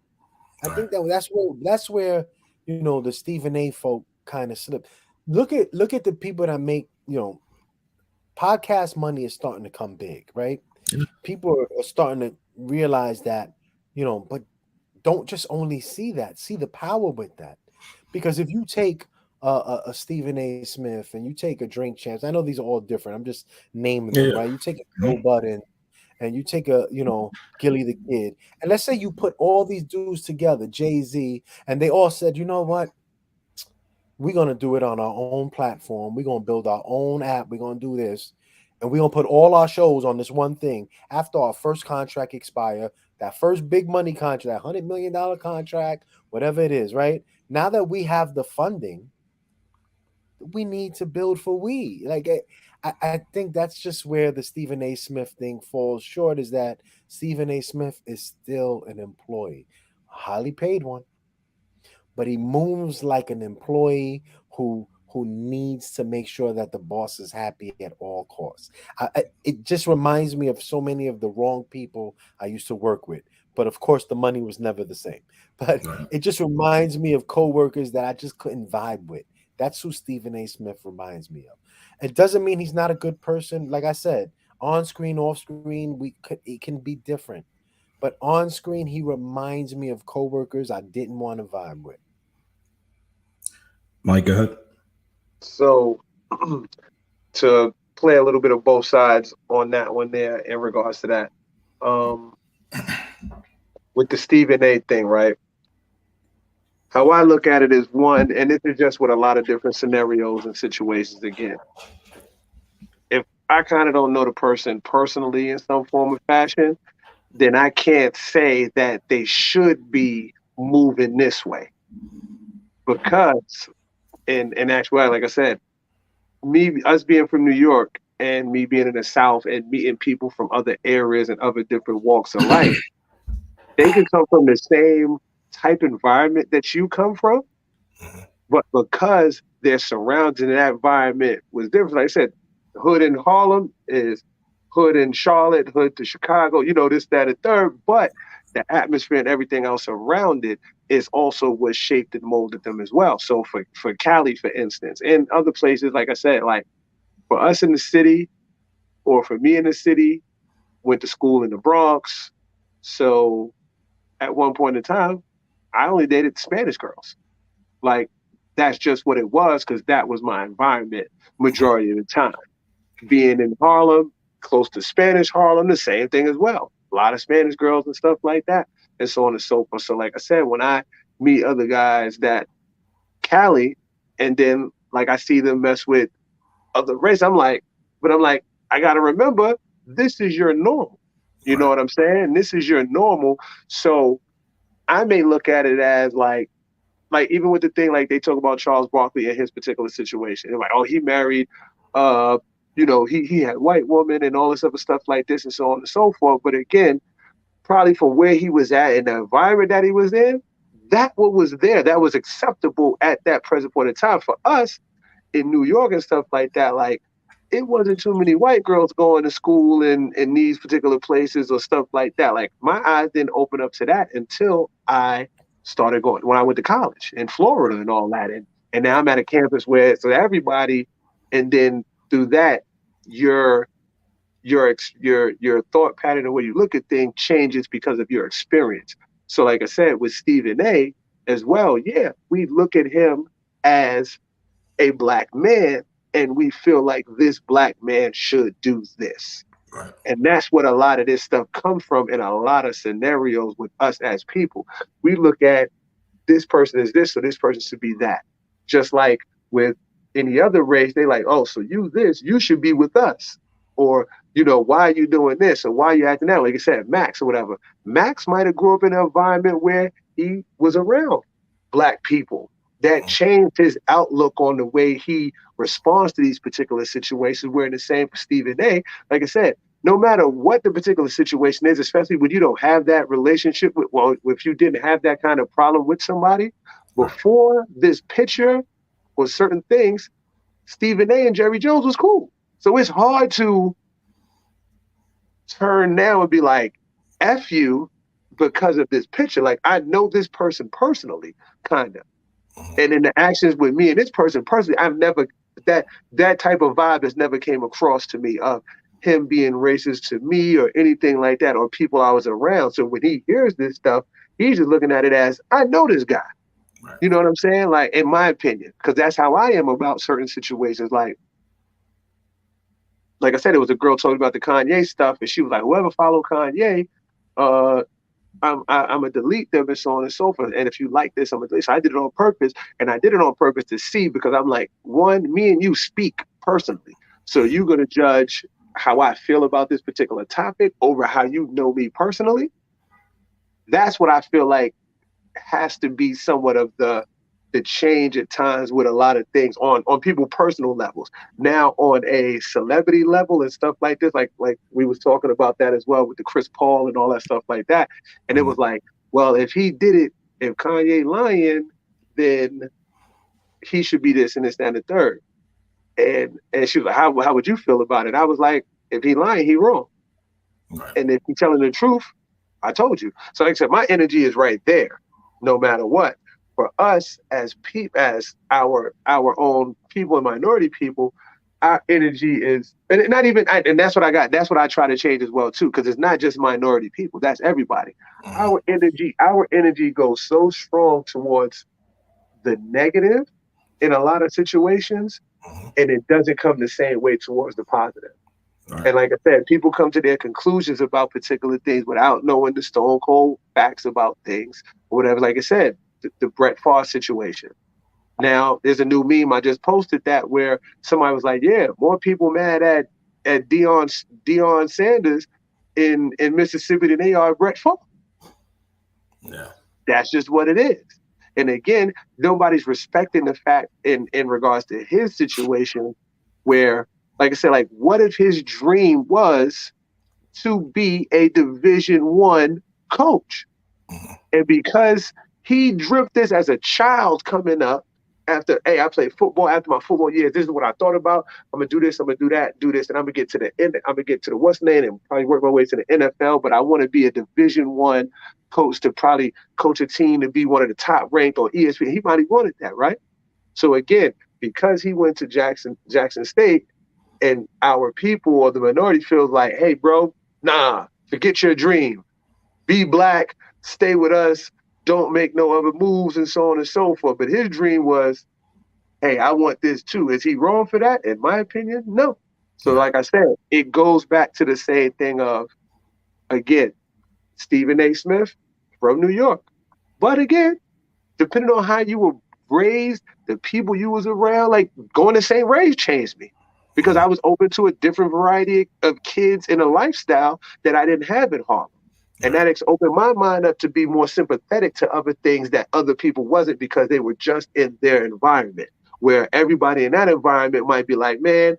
I think that's where you know the Stephen A folk kind of slip. Look at the people that make, you know, podcast money is starting to come big, right? Yeah. People are starting to realize that, you know, but don't just only see that, see the power with that. Because if you take a Stephen A. Smith and you take a Drink Champs, I know these are all different. I'm just naming them, right? You take a Joe Budden and you take a, you know, Gilly the Kid, and let's say you put all these dudes together, Jay-Z, and they all said, you know what? We're going to do it on our own platform. We're going to build our own app. We're going to do this. And we're going to put all our shows on this one thing. After our first contract expire, that first big money contract, that $100 million contract, whatever it is, right? Now that we have the funding, we need to build for we. Like, I think that's just where the Stephen A. Smith thing falls short, is that Stephen A. Smith is still an employee, a highly paid one, but he moves like an employee who needs to make sure that the boss is happy at all costs. It just reminds me of so many of the wrong people I used to work with. But of course, the money was never the same. But it just reminds me of coworkers that I just couldn't vibe with. That's who Stephen A. Smith reminds me of. It doesn't mean he's not a good person. Like I said, on screen, off screen, it can be different. But on screen, he reminds me of coworkers I didn't want to vibe with. Mike, go ahead. So to play a little bit of both sides on that one there in regards to that. With the Stephen A thing, right? How I look at it is one, and this is just with a lot of different scenarios and situations again. If I kind of don't know the person personally in some form of fashion, then I can't say that they should be moving this way. Because in actuality, like I said, us being from New York and me being in the South and meeting people from other areas and other different walks of life, they can come from the same type environment that you come from, but because their surroundings and that environment was different. Like I said, hood in Harlem is hood in Charlotte, hood to Chicago, this, that, and third. But the atmosphere and everything else around it is also what shaped and molded them as well. So for Cali, for instance, and other places, like I said, like for us in the city, or for me in the city, went to school in the Bronx. So at one point in time, I only dated Spanish girls. Like, that's just what it was, because that was my environment majority of the time. Being in Harlem, close to Spanish Harlem, the same thing as well. A lot of Spanish girls and stuff like that, and so on and so forth. So like I said, when I meet other guys that Cali, and then like I see them mess with other race, I'm like, I got to remember, this is your normal. You know what I'm saying? This is your normal. So I may look at it as like even with the thing, like they talk about Charles Barkley and his particular situation. They're like, oh, he married, he had white woman and all this other stuff like this and so on and so forth. But again, probably from where he was at and the environment that he was in, that what was there, that was acceptable at that present point in time. For us in New York and stuff like that, like, it wasn't too many white girls going to school in these particular places or stuff like that. Like, my eyes didn't open up to that until I started going, when I went to college in Florida and all that. And now I'm at a campus where, so everybody, and then through that, your thought pattern and way you look at things changes because of your experience. So like I said, with Stephen A. as well, yeah, we look at him as a Black man, and we feel like this Black man should do this. Right. And that's what a lot of this stuff comes from in a lot of scenarios with us as people. We look at this person is this, so this person should be that. Just like with any other race, they like, oh, so you this, you should be with us. Or, why are you doing this? Or why are you acting that? Like I said, Max or whatever. Max might have grew up in an environment where he was around Black people. That changed his outlook on the way he responds to these particular situations. We're in the same for Stephen A. Like I said, no matter what the particular situation is, especially when you don't have that relationship with, well, if you didn't have that kind of problem with somebody, before this picture or certain things, Stephen A. and Jerry Jones was cool. So it's hard to turn now and be like, F you because of this picture. Like, I know this person personally, kind of. And in the actions with me and this person personally, I've never, that type of vibe has never came across to me of him being racist to me or anything like that, or people I was around. So when he hears this stuff, he's just looking at it as, I know this guy. Right. You know what I'm saying? Like, in my opinion, because that's how I am about certain situations. Like I said, it was a girl talking about the Kanye stuff, and she was like, whoever follow Kanye, I'm gonna delete them and so on and so forth. And if you like this, I'm gonna delete. So I did it on purpose, and I did it on purpose to see, because I'm like, one, me and you speak personally, so you're gonna judge how I feel about this particular topic over how you know me personally. That's what I feel like has to be somewhat of the change at times with a lot of things on people personal levels. Now on a celebrity level and stuff like this, like we was talking about that as well with the Chris Paul and all that stuff like that. And it was like, well, if he did it, if Kanye lying, then he should be this and this, that, and the third. And she was like, how would you feel about it? I was like, if he lying, he wrong. Right. And if he telling the truth, I told you. So like I said, my energy is right there, no matter what. For us as our own people and minority people, our energy is, and not even, and that's what I got. That's what I try to change as well too, because it's not just minority people. That's everybody. Our energy goes so strong towards the negative in a lot of situations, and it doesn't come the same way towards the positive. Right. And like I said, people come to their conclusions about particular things without knowing the stone cold facts about things or whatever. Like I said, the Brett Favre situation. Now, there's a new meme I just posted that where somebody was like, yeah, more people mad at Deion Sanders in Mississippi than they are at Brett Favre. Yeah. That's just what it is. And again, nobody's respecting the fact in regards to his situation where, like I said, like, what if his dream was to be a Division I coach? And because he dreamt this as a child coming up, after, hey, I played football after my football years. This is what I thought about. I'm gonna do this. I'm gonna do that. Do this, and I'm gonna get to the end. I'm gonna get to the what's name and probably work my way to the NFL. But I want to be a Division I coach to probably coach a team to be one of the top ranked on ESPN. He might have wanted that, right? So again, because he went to Jackson State, and our people or the minority feels like, hey, bro, nah, forget your dream. Be black, stay with us, don't make no other moves, and so on and so forth. But his dream was, hey, I want this too. Is he wrong for that? In my opinion, no. So like I said, it goes back to the same thing of, again, Stephen A. Smith from New York. But again, depending on how you were raised, the people you was around, like going to St. Ray's changed me. Because I was open to a different variety of kids in a lifestyle that I didn't have in Harlem. And that opened my mind up to be more sympathetic to other things that other people wasn't, because they were just in their environment, where everybody in that environment might be like, man,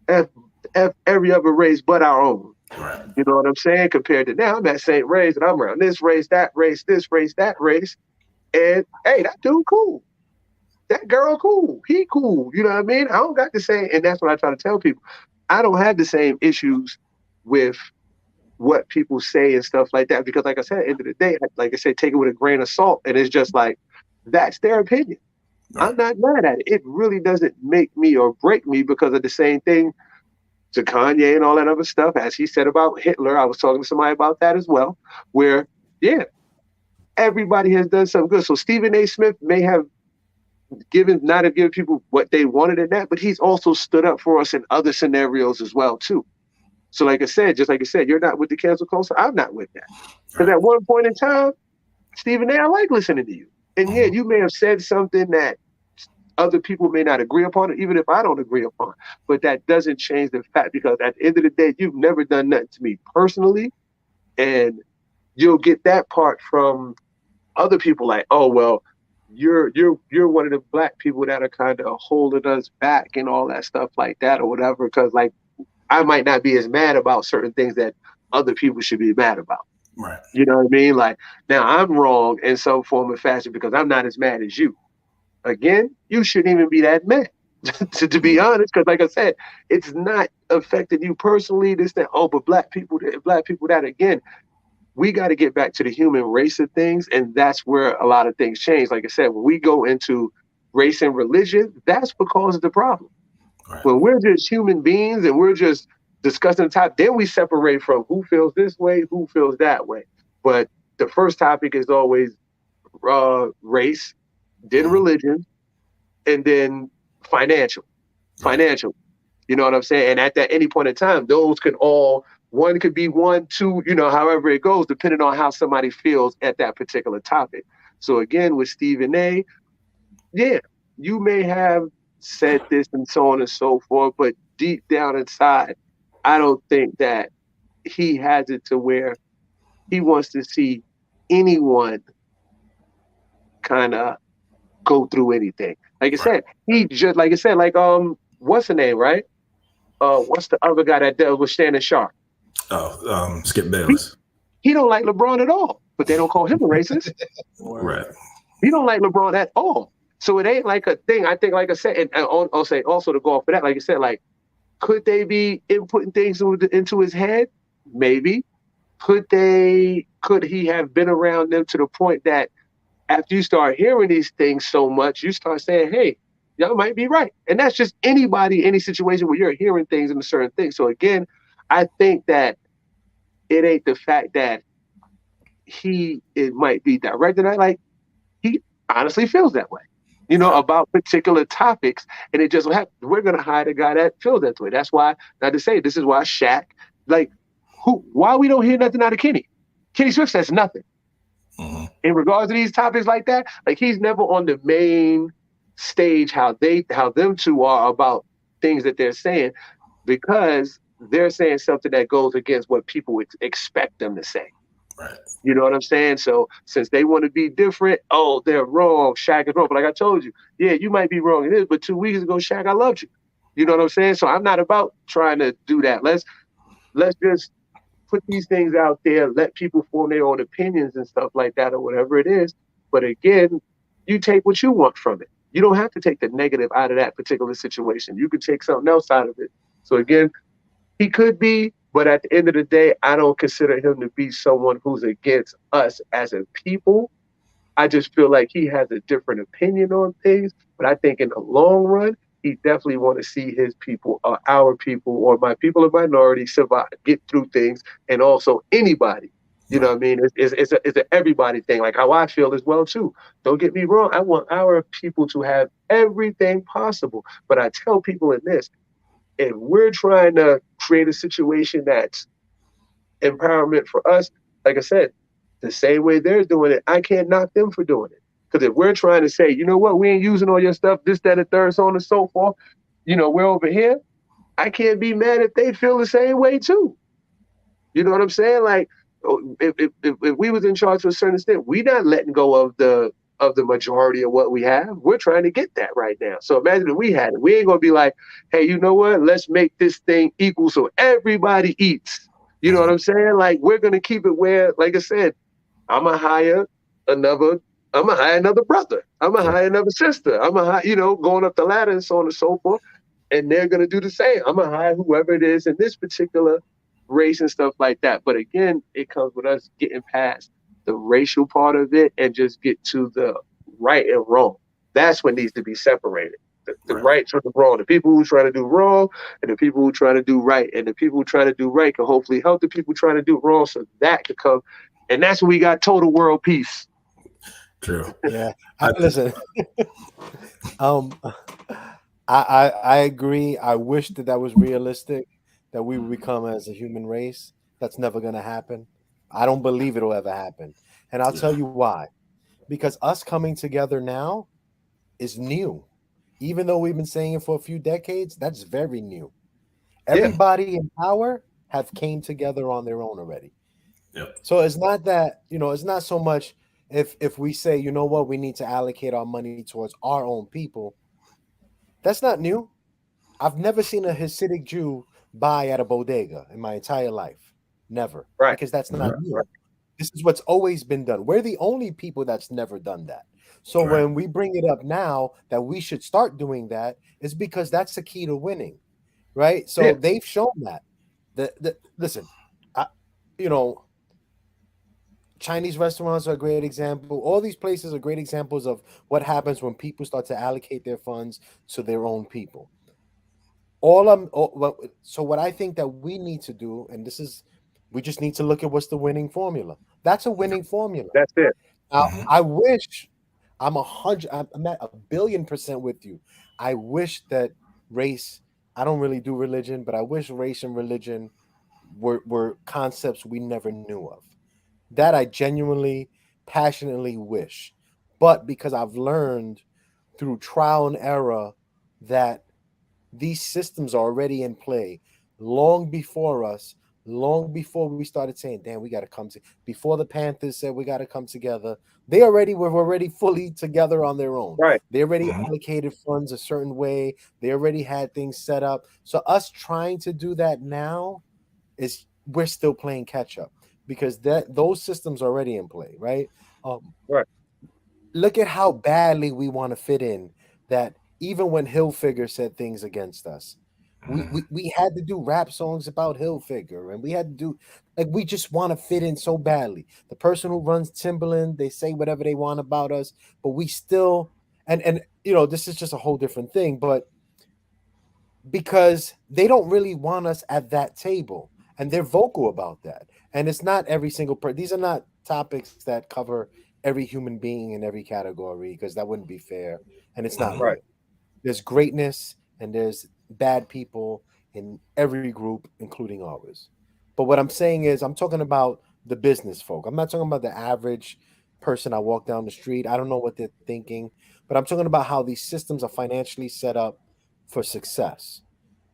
F every other race but our own. Right. You know what I'm saying? Compared to now, I'm at St. Ray's and I'm around this race, that race, this race, that race. And hey, that dude cool. That girl cool. He cool. You know what I mean? I don't got the same, and that's what I try to tell people. I don't have the same issues with what people say and stuff like that, because like I said, at the end of the day, like I said, take it with a grain of salt. And it's just like, that's their opinion. Right. I'm not mad at it. It really doesn't make me or break me, because of the same thing to Kanye and all that other stuff. As he said about Hitler, I was talking to somebody about that as well, where, yeah, everybody has done something good. So Stephen A. Smith may have not have given people what they wanted in that, but he's also stood up for us in other scenarios as well too. So like I said, just like I said, you're not with the cancel culture, I'm not with that. Because at one point in time, Stephen A., I like listening to you. And yeah, you may have said something that other people may not agree upon, even if I don't agree upon, but that doesn't change the fact, because at the end of the day, you've never done nothing to me personally, and you'll get that part from other people like, oh, well, you're one of the black people that are kind of holding us back and all that stuff like that or whatever, because like I might not be as mad about certain things that other people should be mad about. Right. You know what I mean? Like, now I'm wrong in some form or fashion because I'm not as mad as you. Again, you shouldn't even be that mad, to be honest, because like I said, it's not affecting you personally. This, that, oh, but black people, that, again, we got to get back to the human race of things, and that's where a lot of things change. Like I said, when we go into race and religion, that's what causes the problem. Right. When we're just human beings and we're just discussing the topic, then we separate from who feels this way, who feels that way. But the first topic is always race, then religion, and then financial. You know what I'm saying? And at that any point in time, those could all, one could be 1, 2, you know, however it goes, depending on how somebody feels at that particular topic. So again, with Stephen A., yeah, you may have said this and so on and so forth, but deep down inside, I don't think that he has it to where he wants to see anyone kind of go through anything. Like I said, he just, like I said, like, what's the name, right? What's the other guy that dealt with Shannon Sharp? Oh, Skip Bayless. He don't like LeBron at all, but they don't call him a racist. Right. He don't like LeBron at all. So it ain't like a thing. I think, like I said, and I'll say also to go off of that, like you said, like, could they be inputting things into his head? Maybe. Could he have been around them to the point that after you start hearing these things so much, you start saying, hey, y'all might be right. And that's just anybody, any situation where you're hearing things and a certain thing. So again, I think that it ain't the fact that it might be directed at, like, he honestly feels that way, you know, about particular topics. And it just happens. We're going to hire a guy that feels that way. That's why, not to say, this is why Shaq, like, why we don't hear nothing out of Kenny? Kenny Swift says nothing. Mm-hmm. In regards to these topics like that, like, he's never on the main stage how them two are about things that they're saying, because they're saying something that goes against what people would expect them to say. Right. You know what I'm saying? So since they want to be different, oh, they're wrong. Shaq is wrong. But like I told you, yeah, you might be wrong in this, but 2 weeks ago, Shaq, I loved you. You know what I'm saying? So I'm not about trying to do that. Let's just put these things out there, let people form their own opinions and stuff like that or whatever it is. But again, you take what you want from it. You don't have to take the negative out of that particular situation. You could take something else out of it. So again, he could be, but at the end of the day, I don't consider him to be someone who's against us as a people. I just feel like he has a different opinion on things. But I think in the long run, he definitely want to see his people, or our people, or my people of minority survive, get through things, and also anybody. You know what I mean? It's an everybody thing, like how I feel as well too. Don't get me wrong. I want our people to have everything possible. But I tell people in this, if we're trying to create a situation that's empowerment for us, like I said, the same way they're doing it, I can't knock them for doing it. Because if we're trying to say, you know what, we ain't using all your stuff, this, that, and third, so on and so forth, we're over here, I can't be mad if they feel the same way too. You know what I'm saying? Like, if we was in charge to a certain extent, we're not letting go of the majority of what we have. We're trying to get that right now. So imagine if we had it. We ain't gonna be like, hey, you know what? Let's make this thing equal so everybody eats. You know what I'm saying? Like, we're gonna keep it where, like I said, I'm gonna hire another brother. I'm gonna hire another sister. I'm gonna hire, going up the ladder and so on and so forth. And they're gonna do the same. I'm gonna hire whoever it is in this particular race and stuff like that. But again, it comes with us getting past the racial part of it and just get to the right and wrong. That's what needs to be separated. The right from the wrong. The people who try to do wrong and the people who try to do right. And the people who try to do right can hopefully help the people trying to do wrong, so that could come. And that's when we got total world peace. True. Yeah. Listen. I agree. I wish that was realistic, that we would become as a human race. That's never going to happen. I don't believe it'll ever happen. And I'll tell you why. Because us coming together now is new. Even though we've been saying it for a few decades, that's very new. Everybody in power have came together on their own already. Yep. So it's not that, it's not so much if we say, you know what, we need to allocate our money towards our own people. That's not new. I've never seen a Hasidic Jew buy at a bodega in my entire life. Never. Right. Because that's not new. Right. This is what's always been done. We're the only people that's never done that. So when we bring it up now that we should start doing that, it's because that's the key to winning. Right? So they've shown that. Listen, Chinese restaurants are a great example. All these places are great examples of what happens when people start to allocate their funds to their own people. So what I think that we need to do, and we just need to look at what's the winning formula. That's a winning formula. That's it. I wish I'm at 1,000,000,000% with you. I wish that race, I don't really do religion, but I wish race and religion were concepts we never knew of. That I genuinely, passionately wish. But because I've learned through trial and error that these systems are already in play long before us, long before we started saying, damn, we got to come to, before the Panthers said we got to come together, were already fully together on their own. Right. They already allocated funds a certain way. They already had things set up. So us trying to do that now we're still playing catch up. Because those systems are already in play, right? Right. Look at how badly we want to fit in. That even when Hilfiger said things against us, we had to do rap songs about Hilfiger, and we had to do we just want to fit in so badly. The person who runs Timberland, they say whatever they want about us, but we still and this is just a whole different thing, but because they don't really want us at that table. And they're vocal about that. And it's not every single person. These are not topics that cover every human being in every category, because that wouldn't be fair. And it's not right. There's greatness and there's bad people in every group, including ours. But what I'm saying is, I'm talking about the business folk. I'm not talking about the average person I walk down the street. I don't know what they're thinking, but I'm talking about how these systems are financially set up for success.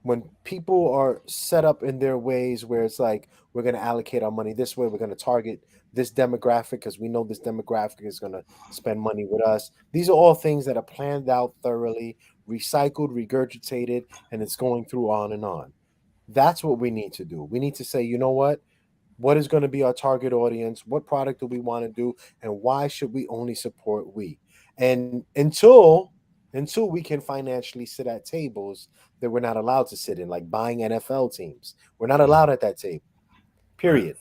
When people are set up in their ways where it's like, we're going to allocate our money this way, we're going to target this demographic because we know this demographic is going to spend money with us. These are all things that are planned out thoroughly, recycled, regurgitated, and it's going through on and on. That's what we need to do. We need to say, you know what? What is going to be our target audience? What product do we want to do? And why should we only support we? And until And two, we can financially sit at tables that we're not allowed to sit in, like buying NFL teams. We're not allowed at that table. Period.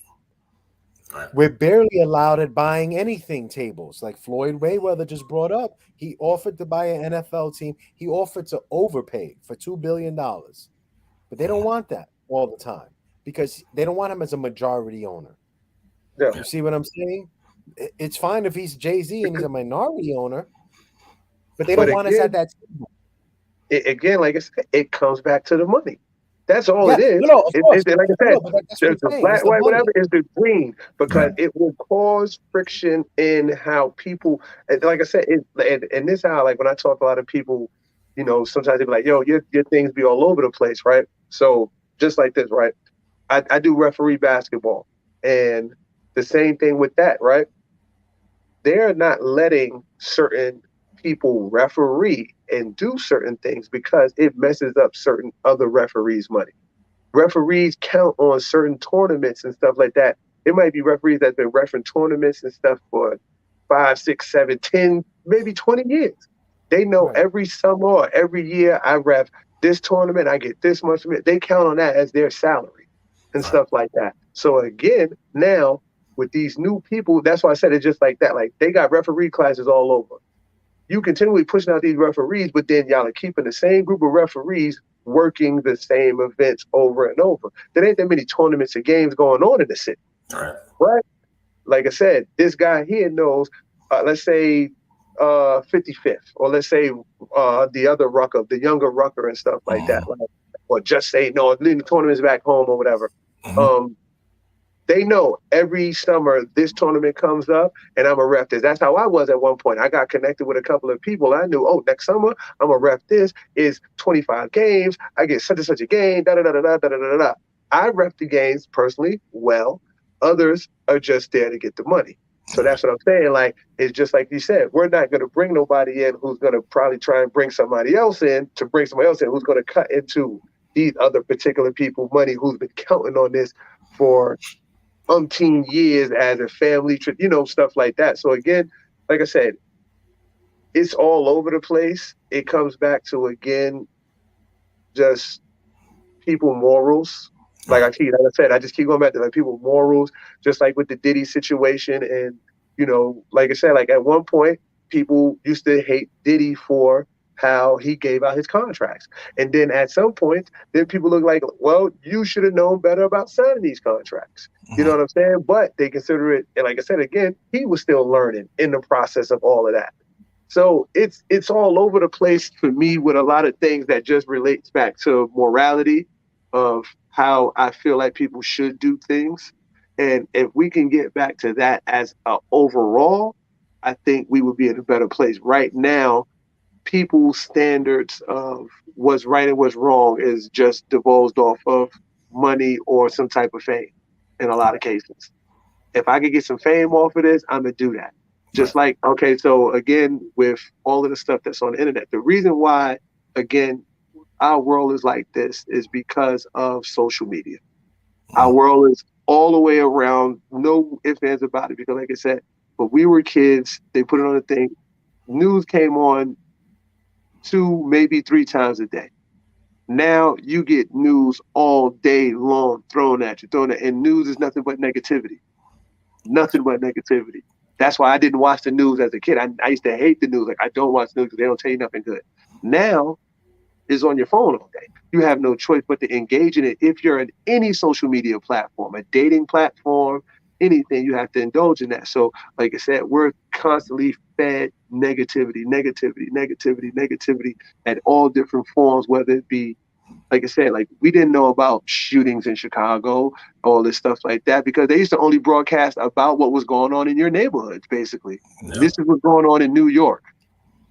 Right. We're barely allowed at buying anything tables. Like Floyd Mayweather just brought up, he offered to buy an NFL team. He offered to overpay for $2 billion. But they don't want that all the time because they don't want him as a majority owner. Yeah. You see what I'm saying? It's fine if he's Jay-Z and he's a minority owner, but they don't want us at that table. Again, like I said, it comes back to the money. That's all it is. No, of course. Like I said, the black, white, whatever is the green, because it will cause friction in how people. And like I said, and this how, like when I talk to a lot of people, you know, sometimes they be like, "Yo, your things be all over the place, right?" So just like this, right? I do referee basketball, and the same thing with that, right? They're not letting certain people referee and do certain things because it messes up certain other referees' money. Referees count on certain tournaments and stuff like that. It might be referees that have been refereeing tournaments and stuff for 5, 6, 7, 10, maybe 20 years. They know every summer or every year I ref this tournament, I get this much. They count on that as their salary and stuff like that. So again, now with these new people, that's why I said it's just like that. Like they got referee classes all over. You continually pushing out these referees, but then y'all are keeping the same group of referees working the same events over and over. There ain't that many tournaments and games going on in the city. Right? Like I said, this guy here knows, let's say 55th, or let's say the other Rucker, the younger Rucker and stuff like that. Like, or just say, no, leaving the tournaments back home or whatever. They know every summer this tournament comes up and I'm a ref this. That's how I was at one point. I got connected with a couple of people. I knew, next summer I'm a ref this. Is 25 games. I get such and such a game. Da da da da da da da da. I ref the games personally well. Others are just there to get the money. So that's what I'm saying. Like, it's just like you said, we're not going to bring nobody in who's going to probably try and bring somebody else in to bring somebody else in who's going to cut into these other particular people money who's been counting on this for umpteen years as a family trip, stuff like that. So again, like I said, it's all over the place. It comes back to, again, just people morals. Like I said, I just keep going back to like people morals, just like with the Diddy situation. And, like I said, like at one point, people used to hate Diddy for how he gave out his contracts. And then at some point, then people look like, well, you should have known better about signing these contracts. You know what I'm saying? But they consider it, and like I said, again, he was still learning in the process of all of that. So it's all over the place for me with a lot of things that just relates back to morality of how I feel like people should do things. And if we can get back to that as a overall, I think we would be in a better place. Right now, people's standards of what's right and what's wrong is just divulged off of money or some type of fame in a lot of cases. If I could get some fame off of this, I'm going to do that. Just like, okay, so again, with all of the stuff that's on the internet, the reason why, again, our world is like this is because of social media. Our world is all the way around, no ifs, ands about it, because like I said, when we were kids, they put it on the thing, news came on 2, maybe 3 times a day. Now you get news all day long thrown at you, and news is nothing but negativity. Nothing but negativity. That's why I didn't watch the news as a kid. I used to hate the news. Like, I don't watch the news because they don't tell you nothing good. Now it's on your phone all day. You have no choice but to engage in it. If you're in any social media platform, a dating platform, anything, you have to indulge in that. So, like I said, we're constantly fed negativity at all different forms, whether it be, like I said, like we didn't know about shootings in Chicago, all this stuff like that, because they used to only broadcast about what was going on in your neighborhoods, basically. Yeah. This is what's going on in New York.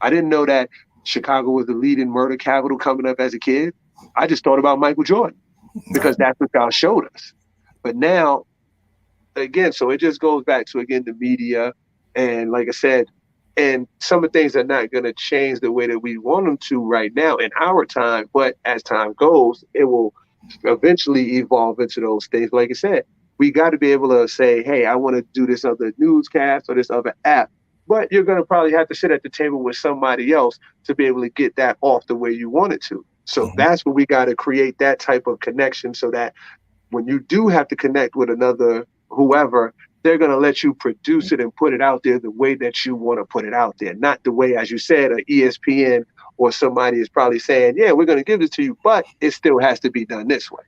I didn't know that Chicago was the leading murder capital coming up as a kid. I just thought about Michael Jordan because that's what y'all showed us. But now, again, so it just goes back to, again, the media. And like I said, and some of the things are not going to change the way that we want them to right now in our time. But as time goes, it will eventually evolve into those things. Like I said, we got to be able to say, hey, I want to do this other newscast or this other app. but you're going to probably have to sit at the table with somebody else to be able to get that off the way you want it to. So that's where we got to create that type of connection so that when you do have to connect with another whoever, they're going to let you produce it and put it out there the way that you want to put it out there, not the way, as you said, an ESPN or somebody is probably saying, yeah, we're going to give this to you, but it still has to be done this way.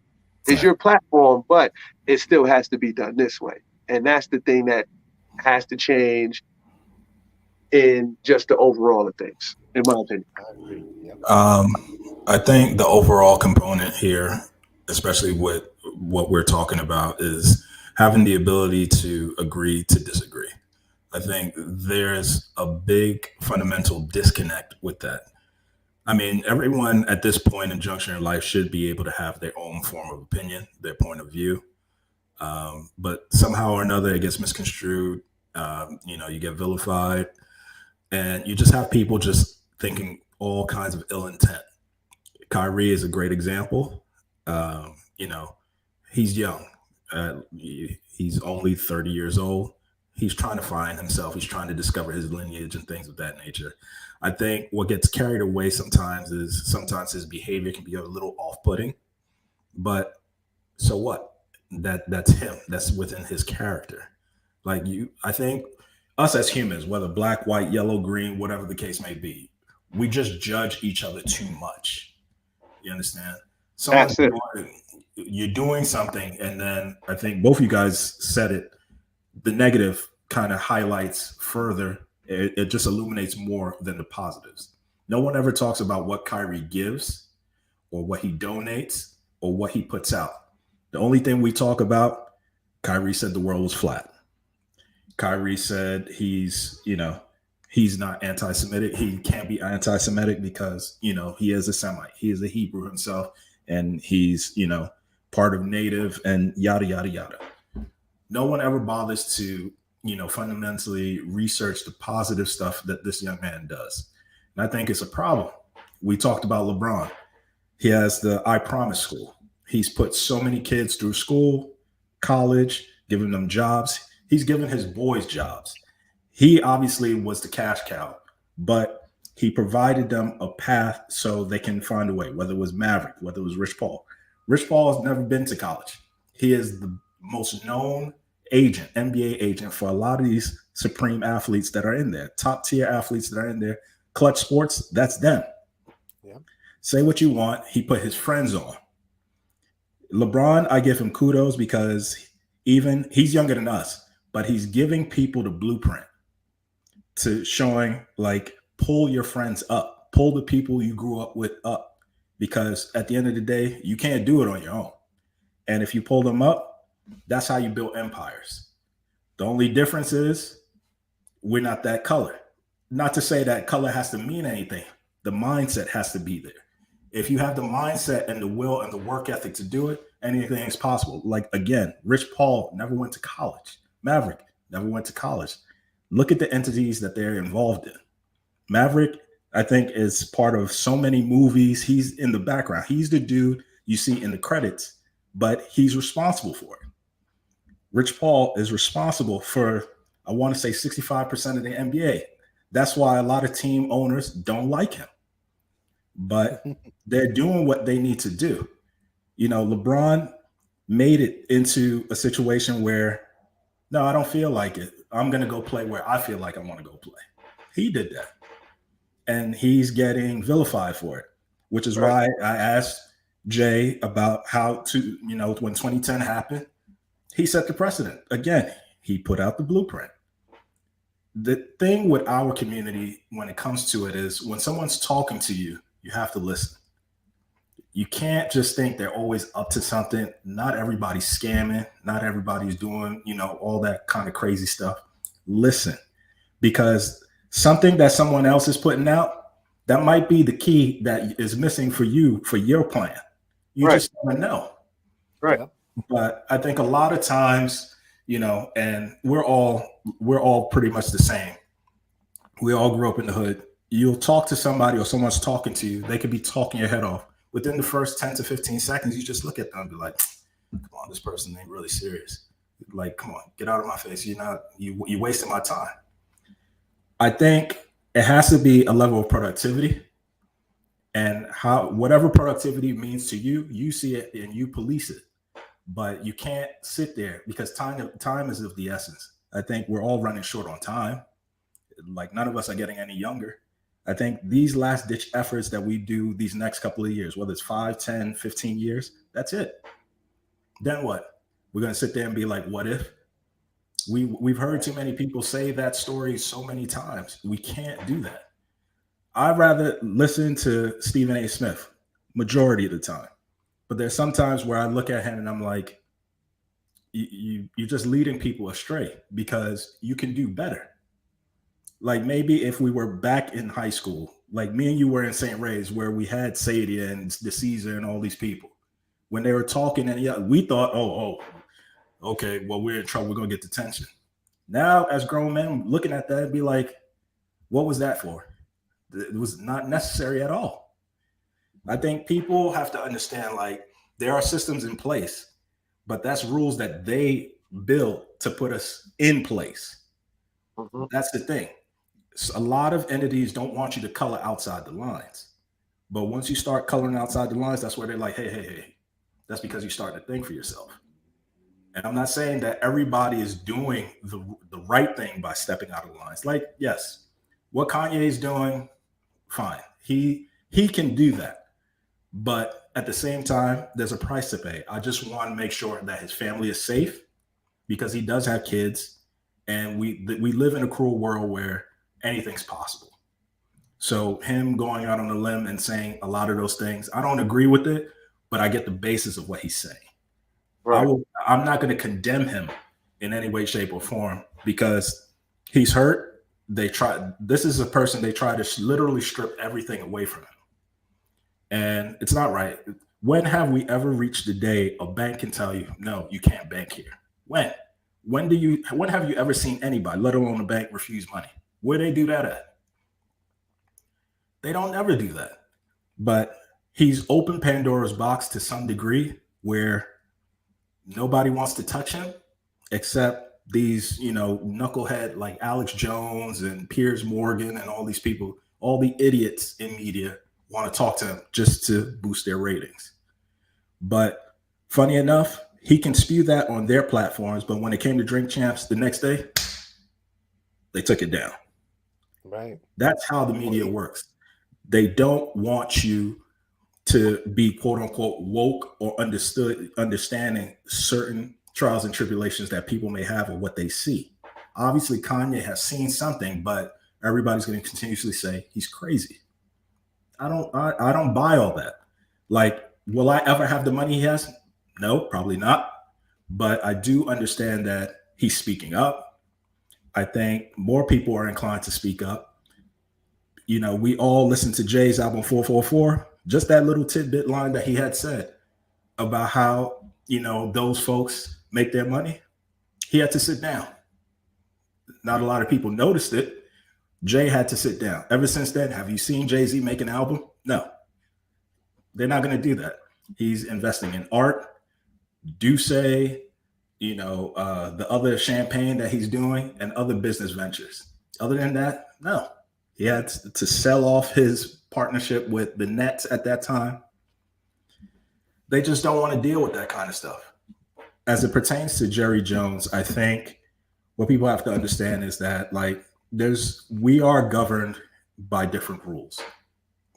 It's your platform, but it still has to be done this way. And that's the thing that has to change in just the overall of things, in my opinion. I agree. Yep. I think the overall component here, especially with what we're talking about, is having the ability to agree to disagree. I think there's a big fundamental disconnect with that. I mean, everyone at this point in juncture in life should be able to have their own form of opinion, their point of view. But somehow or another, it gets misconstrued. You get vilified, and you just have people just thinking all kinds of ill intent. Kyrie is a great example. He's young. He's only 30 years old. He's trying to find himself. He's trying to discover his lineage and things of that nature. I think what gets carried away sometimes is his behavior can be a little off-putting, but so what? That's him. That's within his character. I think us as humans, whether black, white, yellow, green, whatever the case may be, we just judge each other too much. You understand? You're doing something, and then I think both of you guys said it. The negative kind of highlights further. It just illuminates more than the positives. No one ever talks about what Kyrie gives or what he donates or what he puts out. The only thing we talk about, Kyrie said the world was flat. Kyrie said he's not anti-Semitic. He can't be anti-Semitic because, he is a Semite. He is a Hebrew himself, and he's, part of Native and yada, yada, yada. No one ever bothers to, fundamentally research the positive stuff that this young man does. And I think it's a problem. We talked about LeBron. He has the I Promise School. He's put so many kids through school, college, giving them jobs. He's given his boys jobs. He obviously was the cash cow, but he provided them a path so they can find a way, whether it was Maverick, whether it was Rich Paul. Rich Paul has never been to college. He is the most known agent, NBA agent for a lot of these supreme athletes that are in there, top tier athletes that are in there. Clutch Sports, that's them. Yeah. Say what you want. He put his friends on. LeBron, I give him kudos because he's younger than us, but he's giving people the blueprint to showing pull your friends up, pull the people you grew up with up, because at the end of the day, you can't do it on your own. And if you pull them up, that's how you build empires. The only difference is we're not that color. Not to say that color has to mean anything. The mindset has to be there. If you have the mindset and the will and the work ethic to do it, anything is possible. Again, Rich Paul never went to college. Maverick never went to college. Look at the entities that they're involved in. Maverick, I think, is part of so many movies. He's in the background. He's the dude you see in the credits, but he's responsible for it. Rich Paul is responsible for, I want to say, 65% of the NBA. That's why a lot of team owners don't like him. But they're doing what they need to do. LeBron made it into a situation where, no, I don't feel like it. I'm going to go play where I feel like I want to go play. He did that. And he's getting vilified for it, which is why I asked Jay about how to, when 2010 happened, he set the precedent. Again, he put out the blueprint. The thing with our community when it comes to it is when someone's talking to you, you have to listen. You can't just think they're always up to something. Not everybody's scamming. Not everybody's doing, all that kind of crazy stuff. Listen, because something that someone else is putting out, that might be the key that is missing for you, for your plan. You just never know. Right. But I think a lot of times, and we're all pretty much the same. We all grew up in the hood. You'll talk to somebody or someone's talking to you. They could be talking your head off. Within the first 10 to 15 seconds, you just look at them and be like, come on, this person ain't really serious. Come on, get out of my face. You're wasting my time. I think it has to be a level of productivity, and how whatever productivity means to you, you see it and you police it. But you can't sit there because time is of the essence. I think we're all running short on time. Like none of us are getting any younger. I think these last ditch efforts that we do these next couple of years, whether it's 5, 10, 15 years, that's it. Then what? We're going to sit there and be like, what if? We've heard too many people say that story so many times. We can't do that. I'd rather listen to Stephen A. Smith majority of the time. But there's sometimes where I look at him and I'm like, you're just leading people astray because you can do better. Like maybe if we were back in high school, like me and you were in St. Ray's where we had Sadie and the Caesar and all these people, when they were talking and yeah, we thought, oh, okay, well, we're in trouble. We're going to get detention. Now, as grown men looking at that, be like, what was that for? It was not necessary at all. I think people have to understand, like, there are systems in place, but that's rules that they built to put us in place. Mm-hmm. That's the thing. So a lot of entities don't want you to color outside the lines. But once you start coloring outside the lines, that's where they're like, hey, that's because you start to think for yourself. And I'm not saying that everybody is doing the right thing by stepping out of the lines. Like, yes, what Kanye is doing, fine. He can do that. But at the same time, there's a price to pay. I just want to make sure that his family is safe because he does have kids. And we live in a cruel world where anything's possible. So him going out on a limb and saying a lot of those things, I don't agree with it, but I get the basis of what he's saying. Right. I'm not going to condemn him in any way, shape, or form because he's hurt. This is a person they try to literally strip everything away from him. And it's not right. When have we ever reached the day a bank can tell you, no, you can't bank here? When have you ever seen anybody, let alone a bank, refuse money? Where they do that at? They don't ever do that. But he's opened Pandora's box to some degree where nobody wants to touch him except these, knucklehead like Alex Jones and Piers Morgan and all these people, all the idiots in media want to talk to him just to boost their ratings. But funny enough, he can spew that on their platforms, but when it came to Drink Champs the next day, they took it down. Right. That's how the media works. They don't want you to be quote unquote woke or understanding certain trials and tribulations that people may have or what they see. Obviously, Kanye has seen something, but everybody's going to continuously say he's crazy. I don't buy all that. Like, will I ever have the money he has? No, probably not. But I do understand that he's speaking up. I think more people are inclined to speak up. We all listened to Jay's album 444. Just that little tidbit line that he had said about how, those folks make their money. He had to sit down. Not a lot of people noticed it. Jay had to sit down. Ever since then, have you seen Jay-Z make an album? No. They're not going to do that. He's investing in art, Duce, the other champagne that he's doing, and other business ventures. Other than that, no. He had to sell off his partnership with the Nets at that time. They just don't want to deal with that kind of stuff. As it pertains to Jerry Jones, I think what people have to understand is that, we are governed by different rules.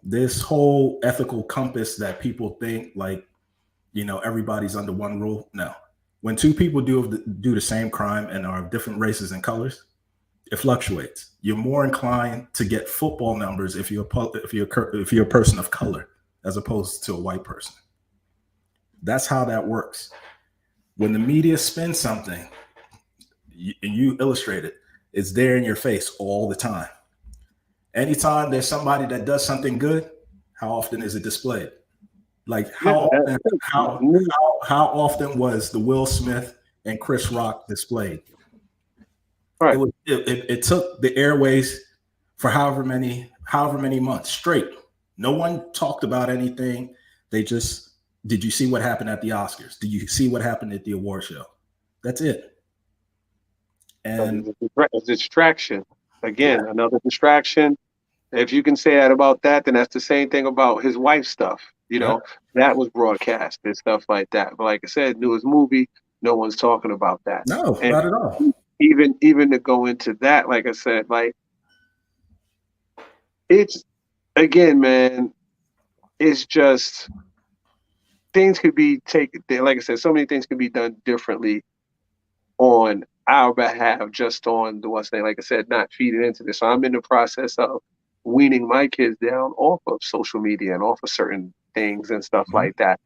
This whole ethical compass that people think everybody's under one rule. No. When two people do the same crime and are of different races and colors, it fluctuates. You're more inclined to get football numbers if you're a person of color as opposed to a white person. That's how that works. When the media spins something and you illustrate it, it's there in your face all the time. Anytime there's somebody that does something good, how often is it displayed? Like how often was the Will Smith and Chris Rock displayed? Right. It took the airways for however many months straight. No one talked about anything. They just, did you see what happened at the Oscars? Did you see what happened at the award show? That's it. And it's a distraction. Again, another distraction. If you can say that about that, then that's the same thing about his wife's stuff. You know, that was broadcast and stuff like that. But like I said, newest movie, no one's talking about that. No, And not at all. even to go into that, like I said, like it's again, man, it's just things could be taken. Like I said, so many things can be done differently on our behalf, just on the what's name. Like I said, not feeding into this. So I'm in the process of weaning my kids down off of social media and off of certain things and stuff like that,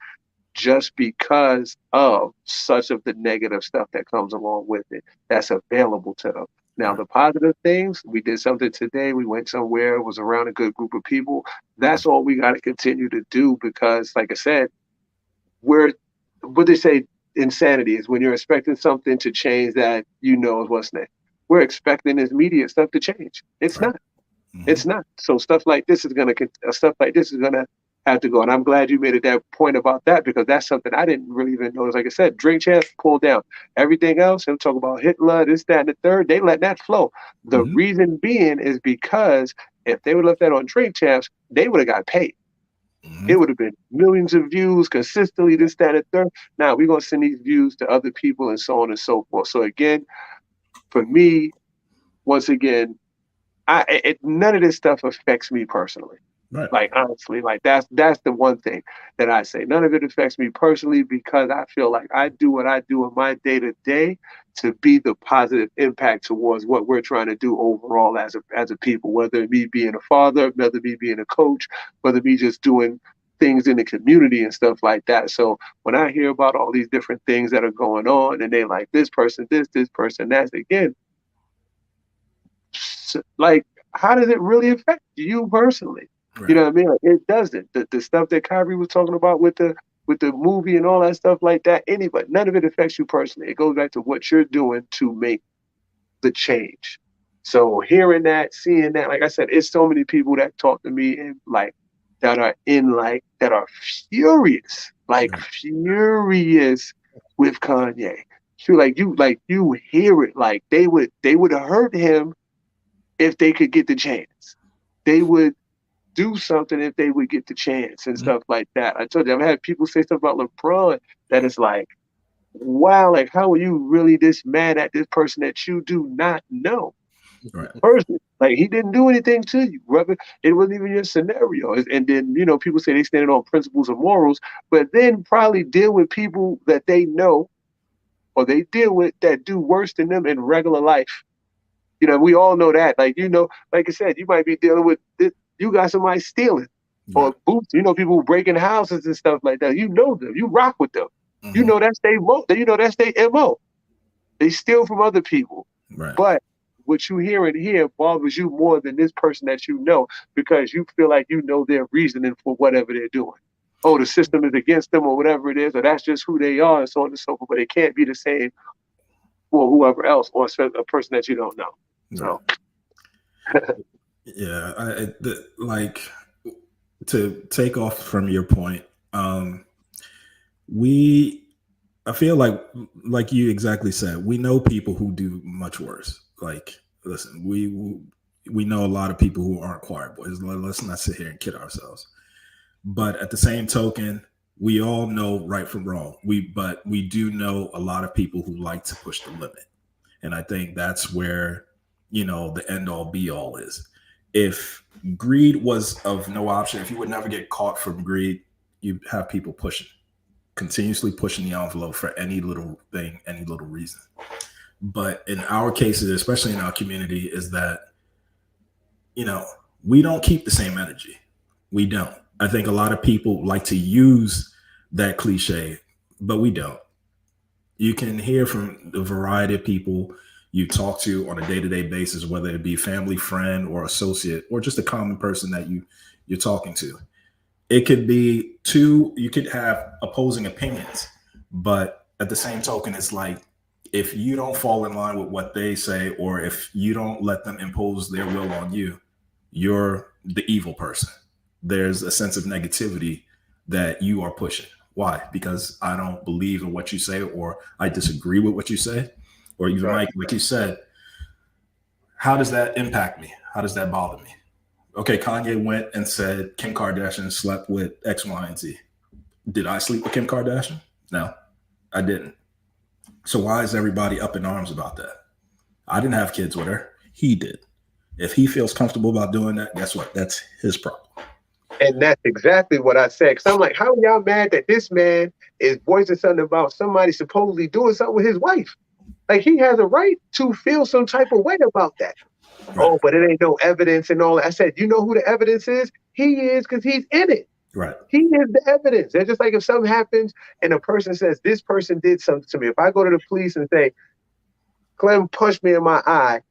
just because of such of the negative stuff that comes along with it that's available to them. Now, the positive things, we did something today. We went somewhere, it was around a good group of people. That's all we got to continue to do because, like I said, what they say, insanity is when you're expecting something to change that is what's next. We're expecting this media stuff to change. It's not. It's not. So stuff like this is gonna have to go. And I'm glad you made it that point about that because that's something I didn't really even notice. Like I said, Drink Champs pulled down everything else. He'll talk about Hitler, this, that, and the third. They let that flow. The reason being is because if they would left that on Drink Champs, they would have got paid. It would have been millions of views consistently, this, that, and the third. Now we're gonna send these views to other people and so on and so forth. So again, for me, once again, none of this stuff affects me personally. Right. Like honestly, like that's the one thing that I say. None of it affects me personally because I feel like I do what I do in my day to day to be the positive impact towards what we're trying to do overall as a people. Whether me being a father, whether me being a coach, whether me just doing things in the community and stuff like that. So when I hear about all these different things that are going on, and they like this person, this person, that's again. Like, how does it really affect you personally? Right. You know what I mean? Like, it doesn't. The stuff that Kyrie was talking about with the movie and all that stuff like that, none of it affects you personally. It goes back to what you're doing to make the change. So hearing that, seeing that, like I said, it's so many people that talk to me and that are furious, furious with Kanye. So you hear it, like they would have hurt him if they could get the chance. They would do something if they would get the chance and stuff like that. I told you, I've had people say stuff about LeBron that is like, wow, like how are you really this mad at this person that you do not know? Right. Person, like he didn't do anything to you, brother. It wasn't even your scenario. And then, people say they stand on principles and morals, but then probably deal with people that they know or they deal with that do worse than them in regular life. We all know that. Like I said, you might be dealing with this. You got somebody stealing or boots. People breaking houses and stuff like that. You know them. You rock with them. That's their that's their MO. They steal from other people. Right. But what you hear and hear bothers you more than this person that you know because you feel like you know their reasoning for whatever they're doing. Oh, the system is against them or whatever it is, or that's just who they are and so on and so forth. But it can't be the same for whoever else or a person that you don't know. So. Yeah, to take off from your point, I feel like you exactly said, we know people who do much worse. Like, listen, we know a lot of people who aren't choir boys. Let's not sit here and kid ourselves. But at the same token, we all know right from wrong. But we do know a lot of people who like to push the limit. And I think that's where, the end all be all is. If greed was of no option, if you would never get caught from greed, you have people continuously pushing the envelope for any little thing, any little reason. But in our cases, especially in our community, is that, we don't keep the same energy. We don't. I think a lot of people like to use that cliche, but we don't. You can hear from the variety of people you talk to on a day-to-day basis, whether it be family, friend, or associate, or just a common person that you're talking to. It could be you could have opposing opinions, but at the same token, it's like, if you don't fall in line with what they say, or if you don't let them impose their will on you, you're the evil person. There's a sense of negativity that you are pushing. Why? Because I don't believe in what you say, or I disagree with what you say. Or even like you said, How does that impact me? How does that bother me? Okay, Kanye went and said Kim Kardashian slept with X, Y, and Z. Did I sleep with Kim Kardashian? No, I didn't. So why is everybody up in arms about that? I didn't have kids with her. He did. If he feels comfortable about doing that, guess what? That's his problem. And that's exactly what I said. Because I'm like, how are y'all mad that this man is voicing something about somebody supposedly doing something with his wife? Like, he has a right to feel some type of way about that. Right. Oh, but it ain't no evidence and all that. I said, you know who the evidence is? He is, because he's in it. Right. He is the evidence. It's just like if something happens and a person says, this person did something to me. If I go to the police and say, Clem punched me in my eye,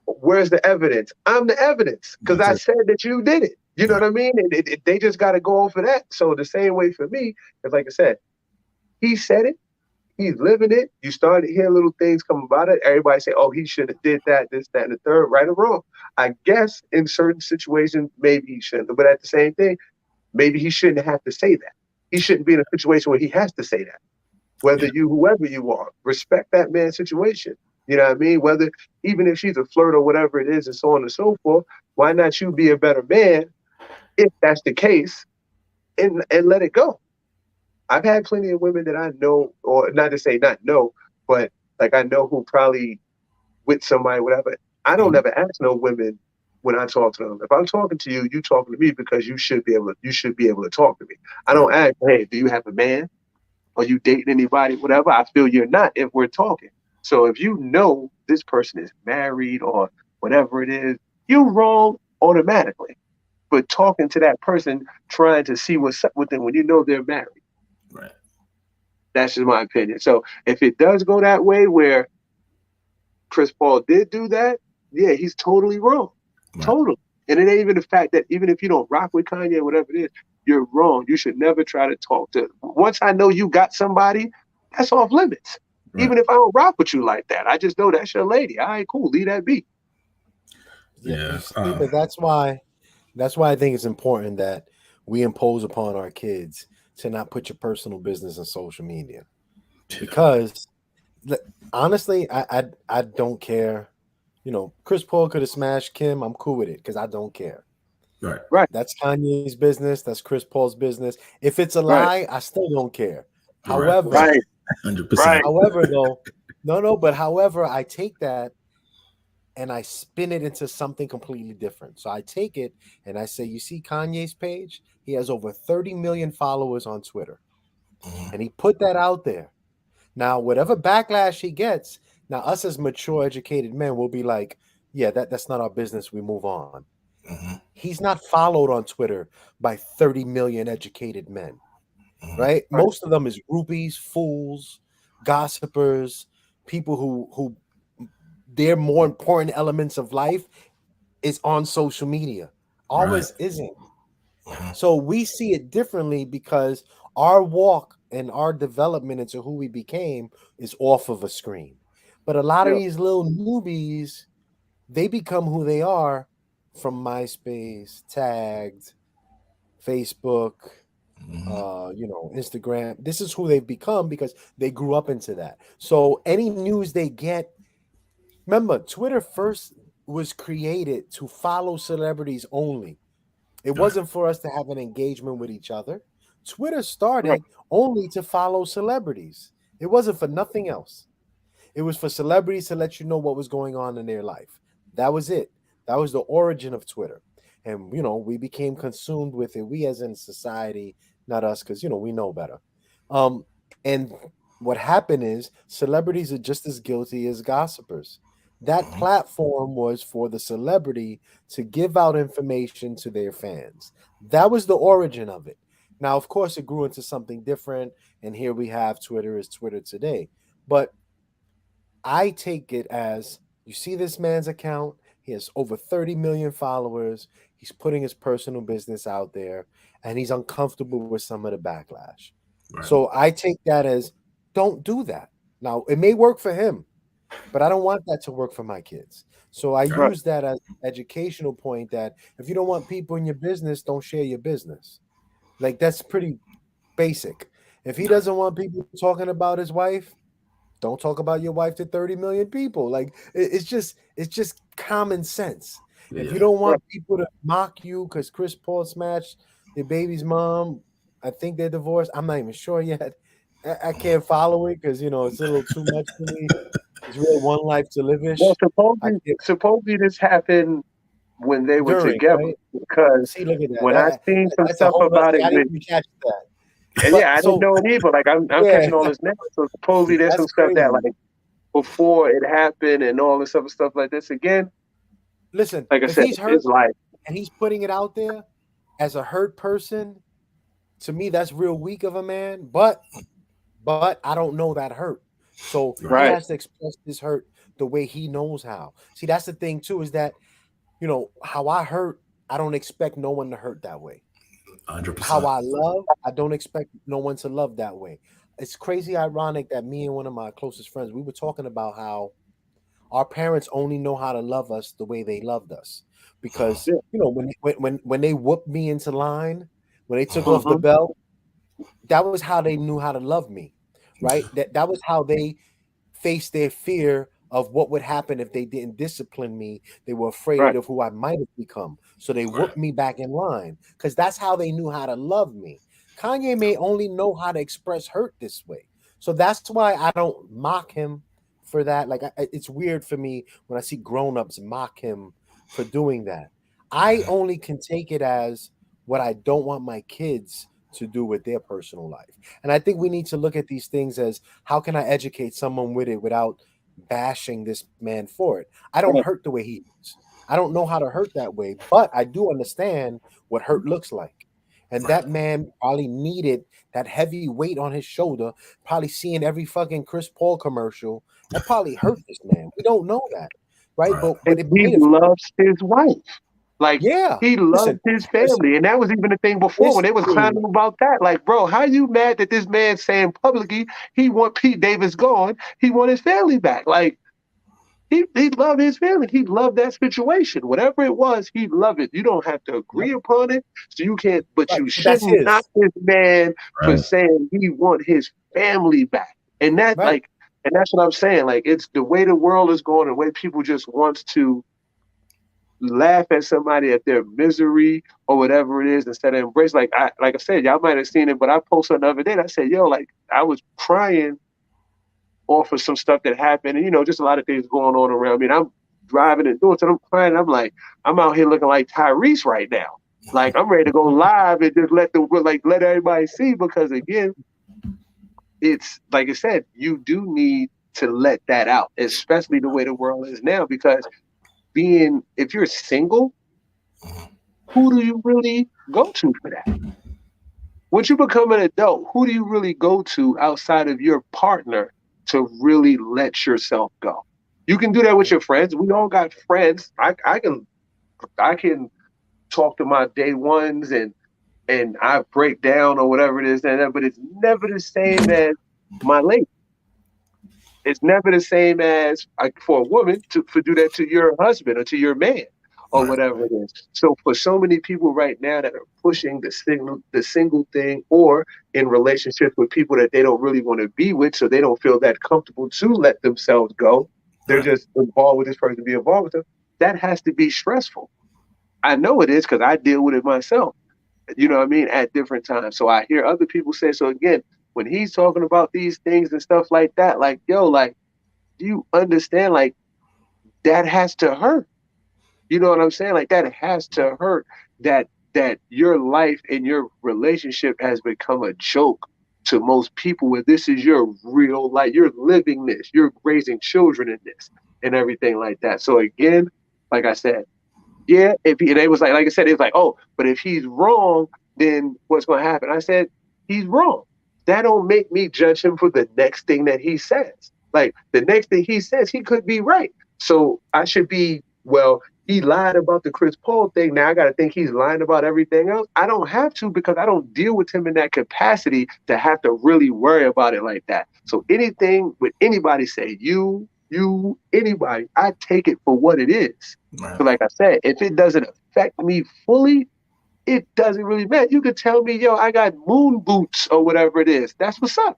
where's the evidence? I'm the evidence, because I said that you did it. You know what I mean? And they just got to go off of that. So the same way for me, because like I said, he said it. He's living it. You started to hear little things come about it. Everybody say, oh, he should have did that, this, that, and the third, right or wrong. I guess in certain situations, maybe he shouldn't. But at the same thing, maybe he shouldn't have to say that. He shouldn't be in a situation where he has to say that. Whether you, whoever you are, respect that man's situation. You know what I mean? Whether, even if she's a flirt or whatever it is and so on and so forth, why not you be a better man if that's the case and let it go? I've had plenty of women that I know, or not to say not know, but like I know who probably with somebody, whatever. I don't ever ask no women when I talk to them. If I'm talking to you, you talking to me because you should be able to talk to me. I don't ask, hey, do you have a man? Are you dating anybody? Whatever. I feel you're not if we're talking. So if you know this person is married or whatever it is, you're wrong automatically. But talking to that person, trying to see what's up with them when you know they're married. Right. That's just my opinion. So if it does go that way where Chris Paul did do that, yeah, he's totally wrong. Right. Totally. And it ain't even the fact that even if you don't rock with Kanye, whatever it is, you're wrong. You should never try to talk to. Once I know you got somebody, that's off limits. Right. Even if I don't rock with you like that, I just know that's your lady. All right, cool. Leave that be. Yeah. But that's why I think it's important that we impose upon our kids to not put your personal business in social media, because honestly, I don't care. You know, Chris Paul could have smashed Kim. I'm cool with it because I don't care. Right. That's Kanye's business. That's Chris Paul's business. If it's a lie, I still don't care. However, 100%. However, though, but however, I take that and I spin it into something completely different. So I take it and I say, you see Kanye's page? He has over 30 million followers on Twitter. And he put that out there. Now, whatever backlash he gets, now us as mature, educated men will be like, yeah, that's not our business. We move on. He's not followed on Twitter by 30 million educated men, right? Most of them is groupies, fools, gossipers, people who their more important elements of life is on social media. Ours isn't. So we see it differently because our walk and our development into who we became is off of a screen. But a lot of these little newbies, they become who they are from MySpace, Tagged, Facebook, Instagram. This is who they've become because they grew up into that. So any news they get, remember, Twitter first was created to follow celebrities only. It wasn't for us to have an engagement with each other. Twitter started only to follow celebrities. It wasn't for nothing else. It was for celebrities to let you know what was going on in their life. That was it. That was the origin of Twitter. And, we became consumed with it. We as in society, not us, because, we know better. And what happened is celebrities are just as guilty as gossipers. That platform was for the celebrity to give out information to their fans. That was the origin of it. Now, of course, it grew into something different. And here we have Twitter is Twitter today. But I take it as, you see this man's account. He has over 30 million followers. He's putting his personal business out there. And he's uncomfortable with some of the backlash. Right. So I take that as, don't do that. Now, it may work for him, but I don't want that to work for my kids. So I use that as an educational point that if you don't want people in your business, don't share your business. Like, that's pretty basic. If he doesn't want people talking about his wife, don't talk about your wife to 30 million people. Like it's just common sense. If you don't want people to mock you because Chris Paul smashed your baby's mom, I think they're divorced. I'm not even sure yet. I can't follow it because it's a little too much for me. It's real one life to live-ish. Well, supposedly this happened when they were together, right? because See, look at that. when I seen some stuff about it, I didn't even catch that. and I didn't know it either. Like I'm catching all this now. So supposedly there's some stuff that like before it happened and all this other stuff like this. Again, listen, like I said, he's hurt his life, and he's putting it out there as a hurt person. To me, that's real weak of a man. But I don't know that hurt. So he has to express this hurt the way he knows how. See, that's the thing too, is that how I hurt, I don't expect no one to hurt that way. 100%. How I love, I don't expect no one to love that way. It's crazy ironic that me and one of my closest friends, we were talking about how our parents only know how to love us the way they loved us. Because when they whooped me into line, when they took off the belt, that was how they knew how to love me, right? That was how they faced their fear of what would happen if they didn't discipline me. They were afraid of who I might have become. So they whooped me back in line because that's how they knew how to love me. Kanye may only know how to express hurt this way. So that's why I don't mock him for that. Like it's weird for me when I see grown-ups mock him for doing that. I only can take it as what I don't want my kids to do with their personal life. And I think we need to look at these things as, how can I educate someone with it without bashing this man for it? I don't hurt the way he is. I don't know how to hurt that way, but I do understand what hurt looks like. And that man probably needed that heavy weight on his shoulder, probably seeing every fucking Chris Paul commercial. That probably hurt this man. We don't know that, right? But he loves his wife. Like, he loved his family. And that was even the thing before when they was clowning about that. Like, bro, how you mad that this man saying publicly he want Pete Davis gone? He want his family back. Like, he loved his family. He loved that situation. Whatever it was, he loved it. You don't have to agree upon it. So you can't, but you shouldn't knock this man for saying he want his family back. And that and that's what I'm saying. Like, it's the way the world is going, the way people just wants to laugh at somebody at their misery or whatever it is instead of embrace. Like I said, y'all might have seen it, but I posted another day. I said, yo, like, I was crying off of some stuff that happened, and just a lot of things going on around me. And I'm driving and doing it, and I'm crying. I'm like, I'm out here looking like Tyrese right now. Like, I'm ready to go live and just let everybody see, because again, it's like I said, you do need to let that out, especially the way the world is now, because if you're single, who do you really go to for that? Once you become an adult, who do you really go to outside of your partner to really let yourself go? You can do that with your friends. We all got friends. I can talk to my day ones and I break down or whatever it is, but it's never the same as my lady. It's never the same as for a woman to do that to your husband or to your man or whatever it is. So for so many people right now that are pushing the single thing, or in relationships with people that they don't really want to be with, so they don't feel that comfortable to let themselves go. They're just involved with this person to be involved with them. That has to be stressful. I know it is, because I deal with it myself. You know what I mean? At different times. So I hear other people say, so again, when he's talking about these things and stuff like that, like, yo, like, do you understand? Like, that has to hurt. You know what I'm saying? Like, that has to hurt, that your life and your relationship has become a joke to most people, where this is your real life. You're living this. You're raising children in this and everything like that. So again, like I said, yeah, it was like I said, it's like, oh, but if he's wrong, then what's going to happen? I said, he's wrong. That don't make me judge him for the next thing that he says. Like, the next thing he says, he could be right. So I should be, well, he lied about the Chris Paul thing. Now I got to think he's lying about everything else. I don't have to, because I don't deal with him in that capacity to have to really worry about it like that. So anything with anybody say, you, anybody, I take it for what it is. Right. So like I said, if it doesn't affect me fully, it doesn't really matter. You could tell me, yo, I got moon boots or whatever it is. That's what's up.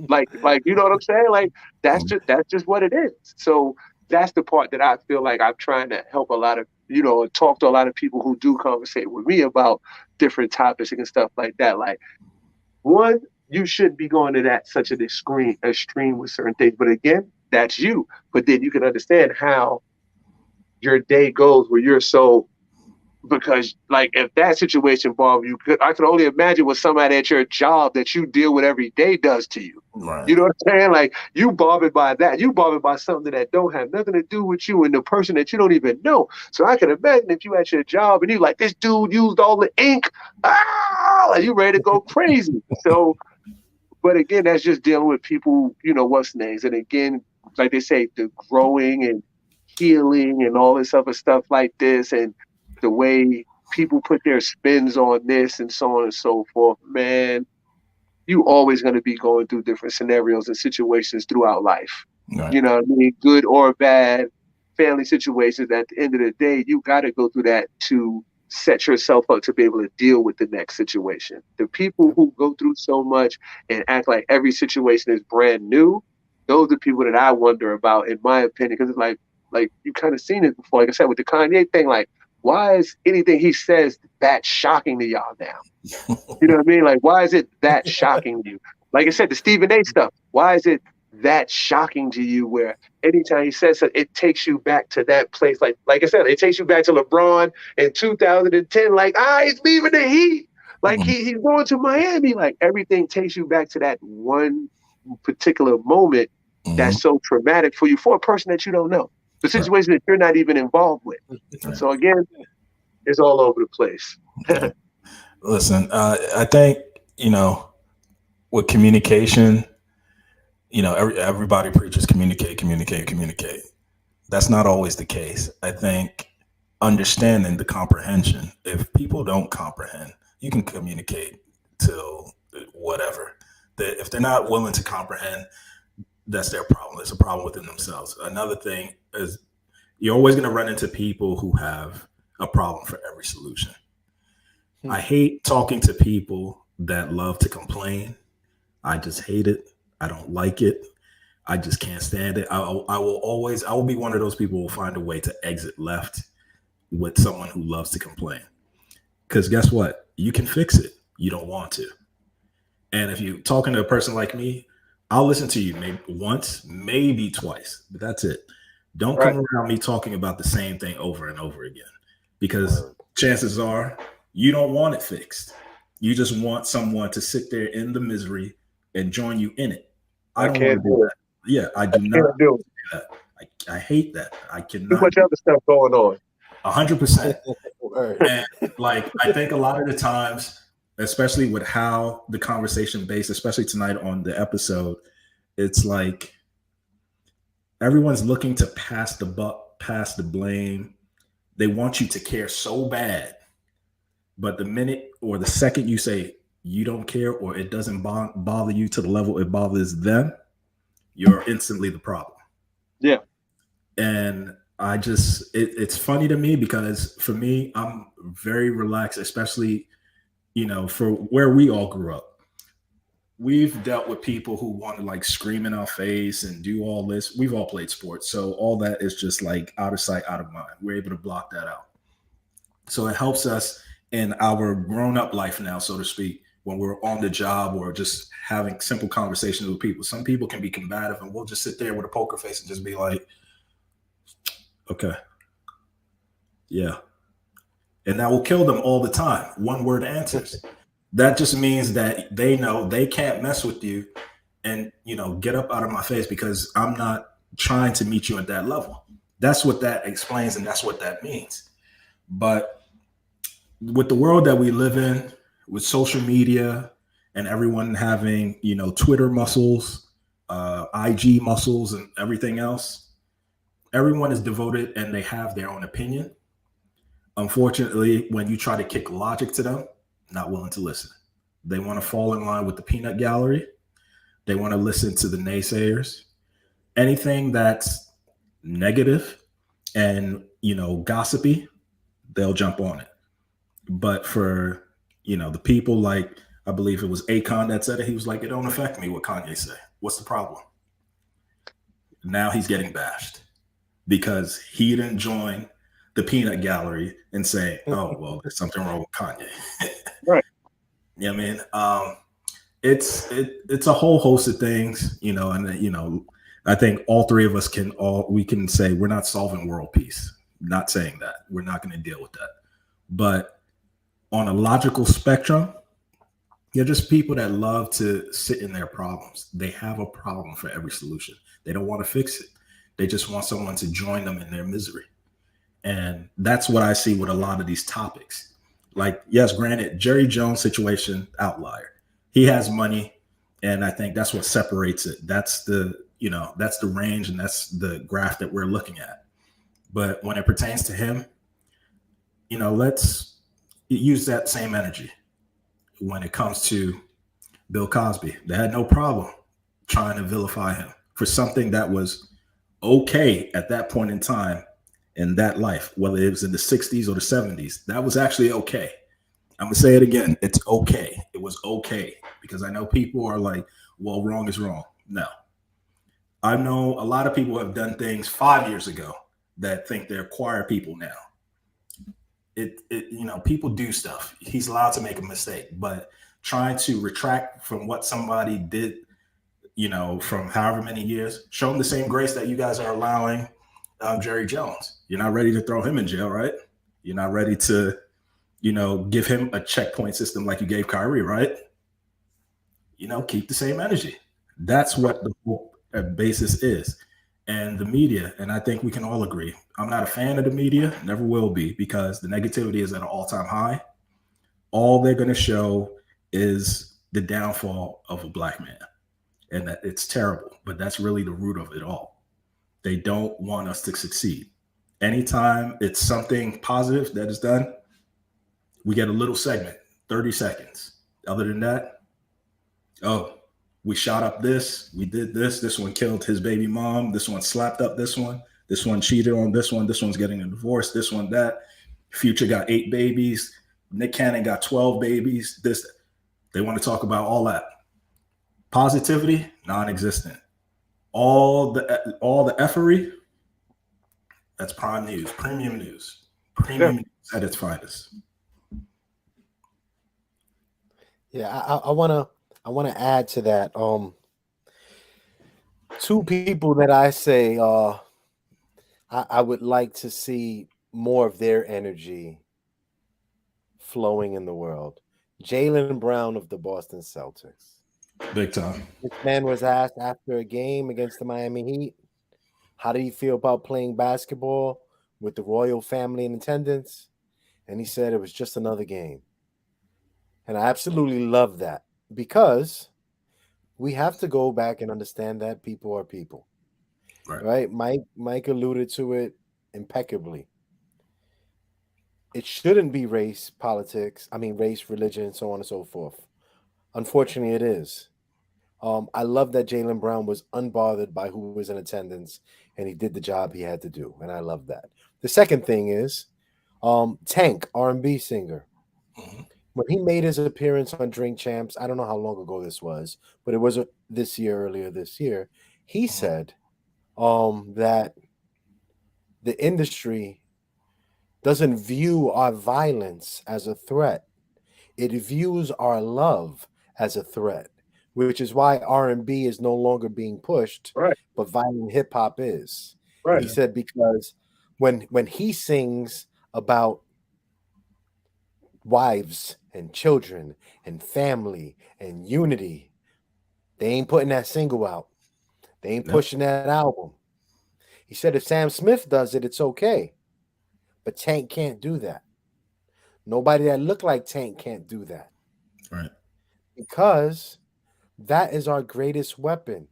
Like you know what I'm saying? Like that's just what it is. So that's the part that I feel like I'm trying to help a lot of, talk to a lot of people who do conversate with me about different topics and stuff like that. Like, one, you shouldn't be going to that such an extreme with certain things. But again, that's you. But then you can understand how your day goes where you're so, because like if that situation, Bob, I could only imagine what somebody at your job that you deal with every day does to you. Right. You know what I'm saying? Like you bothered by that. You bothered by something that don't have nothing to do with you and the person that you don't even know. So I can imagine if you at your job and you like, this dude used all the ink. Like you ready to go crazy. So, but again, that's just dealing with people, what's names. And again, like they say, the growing and healing and all this other stuff like this, and the way people put their spins on this and so on and so forth, man, you always going to be going through different scenarios and situations throughout life. Right. You know what I mean? Good or bad family situations. At the end of the day, you got to go through that to set yourself up to be able to deal with the next situation. The people who go through so much and act like every situation is brand new, those are people that I wonder about, in my opinion, because it's like you kind of seen it before. Like I said, with the Kanye thing, like, why is anything he says that shocking to y'all now? You know what I mean? Like, why is it that shocking to you? Like I said, the Stephen A stuff, why is it that shocking to you where anytime he says something, it takes you back to that place? Like I said, it takes you back to LeBron in 2010, like, he's leaving the Heat. Like, he's going to Miami. Like, everything takes you back to that one particular moment that's so traumatic for you, for a person that you don't know. The situation that you're not even involved with. Right. So again, it's all over the place. Listen, I think, with communication, everybody preaches communicate. That's not always the case. I think understanding the comprehension, if people don't comprehend, you can communicate till whatever. If they're not willing to comprehend, that's their problem. It's a problem within themselves. Another thing is you're always going to run into people who have a problem for every solution. I hate talking to people that love to complain. I just hate it. I don't like it. I just can't stand it. I will be one of those people who will find a way to exit left with someone who loves to complain. Because guess what? You can fix it. You don't want to. And if you're talking to a person like me, I'll listen to you maybe once, maybe twice, but that's it. Don't come around me talking about the same thing over and over again, because chances are you don't want it fixed. You just want someone to sit there in the misery and join you in it. I don't want to do that. Yeah, I do not do that. I hate that. I cannot. Too much other stuff going on. 100%. And like, I think a lot of the times, especially with how the conversation based, especially tonight on the episode, it's like everyone's looking to pass the buck, pass the blame. They want you to care so bad. But the minute or the second you say you don't care, or it doesn't bother you to the level it bothers them, you're instantly the problem. Yeah. And I just, it's funny to me because for me, I'm very relaxed, especially, for where we all grew up. We've dealt with people who want to like scream in our face and do all this. We've all played sports. So all that is just like out of sight, out of mind. We're able to block that out. So it helps us in our grown up life now, so to speak, when we're on the job or just having simple conversations with people. Some people can be combative and we'll just sit there with a poker face and just be like, okay, yeah. And that will kill them all the time. One word answers. That just means that they know they can't mess with you and, get up out of my face because I'm not trying to meet you at that level. That's what that explains. And that's what that means. But with the world that we live in, with social media and everyone having, Twitter muscles, IG muscles and everything else, everyone is devoted and they have their own opinion. Unfortunately, when you try to kick logic to them, not willing to listen. They want to fall in line with the peanut gallery. They want to listen to the naysayers. Anything that's negative and, gossipy, they'll jump on it. But for, the people like I believe it was Akon that said it. He was like, it don't affect me what Kanye say. What's the problem? Now he's getting bashed because he didn't join the peanut gallery and say, oh, well, there's something wrong with Kanye. Right. You know what I mean? It's a whole host of things, you know, and you know, I think all three of us can say we're not solving world peace. Not saying that. We're not going to deal with that. But on a logical spectrum, you're just people that love to sit in their problems. They have a problem for every solution. They don't want to fix it. They just want someone to join them in their misery. And that's what I see with a lot of these topics. Like, yes, granted, Jerry Jones situation, outlier. He has money, and I think that's what separates it. That's the range, and that's the graph that we're looking at. But when it pertains to him, you know, let's use that same energy when it comes to Bill Cosby. They had no problem trying to vilify him for something that was okay at that point in time in that life, whether it was in the 60s or the 70s. That was actually okay. I'm going to say it again. It's okay. It was okay, because I know people are like, well, wrong is wrong. No. I know a lot of people have done things 5 years ago that think they're choir people now. You know, people do stuff. He's allowed to make a mistake, but trying to retract from what somebody did, you know, from however many years, show him the same grace that you guys are allowing Jerry Jones. You're not ready to throw him in jail, right? You're not ready to, you know, give him a checkpoint system like you gave Kyrie, right? You know, keep the same energy. That's what the whole basis is. And the media, and I think we can all agree, I'm not a fan of the media, never will be, because the negativity is at an all-time high. All they're going to show is the downfall of a black man, and that it's terrible, but that's really the root of it all. They don't want us to succeed. Anytime it's something positive that is done, we get a little segment, 30 seconds. Other than that, oh, we shot up this, we did this one killed his baby mom, this one slapped up this one cheated on this one's getting a divorce, this one, that. Future got 8 babies, Nick Cannon got 12 babies, this. They want to talk about all that. Positivity, non-existent. All the effery, that's prime news, premium news. Premium news at its finest. Yeah, I wanna add to that. Two people that I say I would like to see more of their energy flowing in the world. Jaylen Brown of the Boston Celtics. Big time. This man was asked after a game against the Miami Heat, how did he feel about playing basketball with the royal family in attendance? And he said it was just another game. And I absolutely love that, because we have to go back and understand that people are people. Right? Mike alluded to it impeccably. It shouldn't be race, religion, and so on and so forth. Unfortunately, it is. I love that Jaylen Brown was unbothered by who was in attendance, and he did the job he had to do, and I love that. The second thing is Tank, R&B singer. Mm-hmm. When he made his appearance on Drink Champs, I don't know how long ago this was, but it was earlier this year, he said that the industry doesn't view our violence as a threat. It views our love as a threat, which is why R&B is no longer being pushed, right, but violent hip hop is. Right. He said because when he sings about wives and children and family and unity, they ain't putting that single out. They ain't pushing that album. He said if Sam Smith does it, it's okay. But Tank can't do that. Nobody that look like Tank can't do that. Right. Because that is our greatest weapon,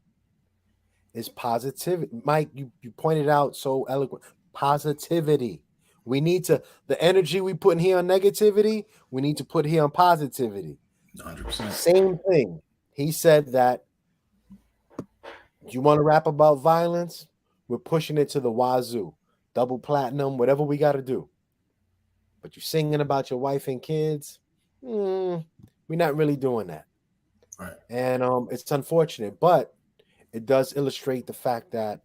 is positivity. Mike, you pointed out so eloquent. Positivity. We need to, the energy we put in here on negativity, we need to put here on positivity. 100%. Same thing. He said that you want to rap about violence, we're pushing it to the wazoo. Double platinum, whatever we got to do. But you're singing about your wife and kids, we We're not really doing that. Right. And it's unfortunate, but it does illustrate the fact that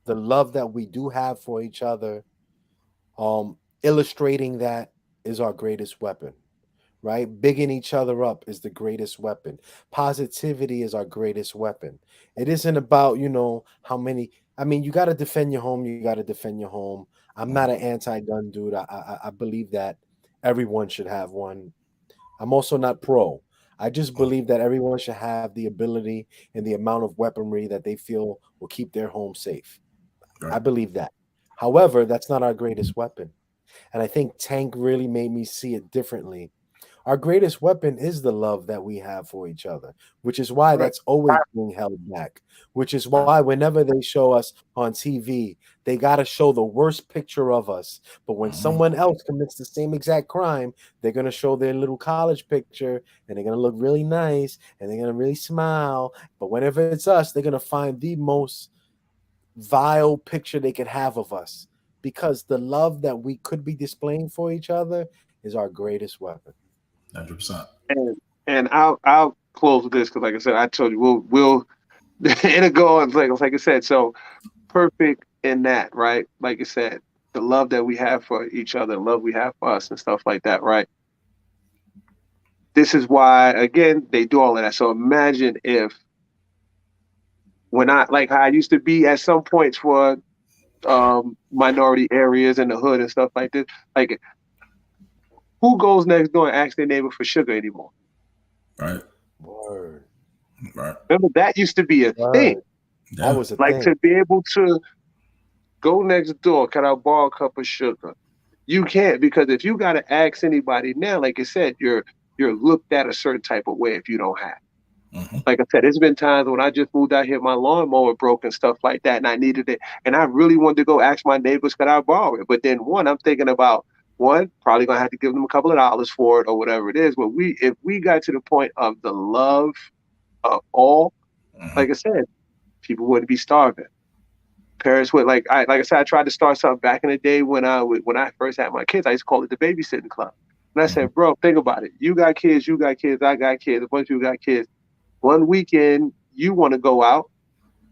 the love that we do have for each other, illustrating that is our greatest weapon, right? Bigging each other up is the greatest weapon. Positivity is our greatest weapon. It isn't about, how many. I mean, you got to defend your home. You got to defend your home. I'm not an anti-gun dude. I believe that everyone should have one. I'm also not pro. I just believe that everyone should have the ability and the amount of weaponry that they feel will keep their home safe. Right. I believe that. However, that's not our greatest weapon. And I think Tank really made me see it differently. Our greatest weapon is the love that we have for each other, which is why that's always being held back, which is why whenever they show us on TV, they got to show the worst picture of us. But when someone else commits the same exact crime, they're going to show their little college picture and they're going to look really nice and they're going to really smile. But whenever it's us, they're going to find the most vile picture they could have of us, because the love that we could be displaying for each other is our greatest weapon. 100%. And I'll close with this because, like I said, I told you we'll it'll go on like I said. So perfect in that, right? Like you said, the love that we have for each other, the love we have for us, and stuff like that, right? This is why, again, they do all of that. So imagine if, when I like how I used to be at some points for minority areas in the hood and stuff like this, like, who goes next door and asks their neighbor for sugar anymore? Right. Word. Right. Remember, that used to be a thing. Yeah. That was a Like, thing. to be able to go next door, can I borrow a cup of sugar? You can't, because if you got to ask anybody now, like I said, you're looked at a certain type of way if you don't have. Like I said, there's been times when I just moved out here, my lawnmower broke and stuff like that, and I needed it, and I really wanted to go ask my neighbors, could I borrow it? But then I'm thinking about, probably gonna have to give them a couple of dollars for it or whatever it is. But if we got to the point of the love of all, like I said, people wouldn't be starving. Parents would, like I said, I tried to start something back in the day when I first had my kids. I used to call it the babysitting club. And I said, bro, think about it. You got kids, I got kids, a bunch of you got kids. One weekend you want to go out,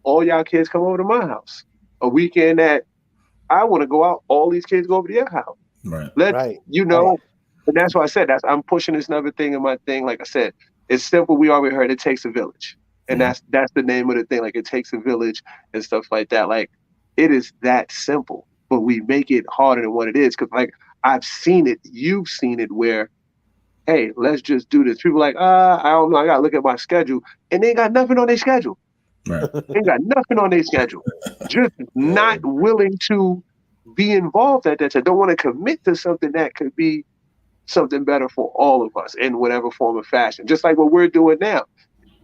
all y'all kids come over to my house. A weekend that I want to go out, all these kids go over to your house. Right. And that's why I said I'm pushing this another thing in my thing. Like I said, it's simple. We already heard it takes a village. And that's the name of the thing. Like, it takes a village and stuff like that. Like, it is that simple, but we make it harder than what it is. Cause like, I've seen it, you've seen it where, hey, let's just do this. People are like, I don't know, I gotta look at my schedule. And they ain't got nothing on their schedule. Right. They ain't got nothing on their schedule. Just not willing to be involved at that time. Don't want to commit to something that could be something better for all of us in whatever form of fashion. Just like what we're doing now.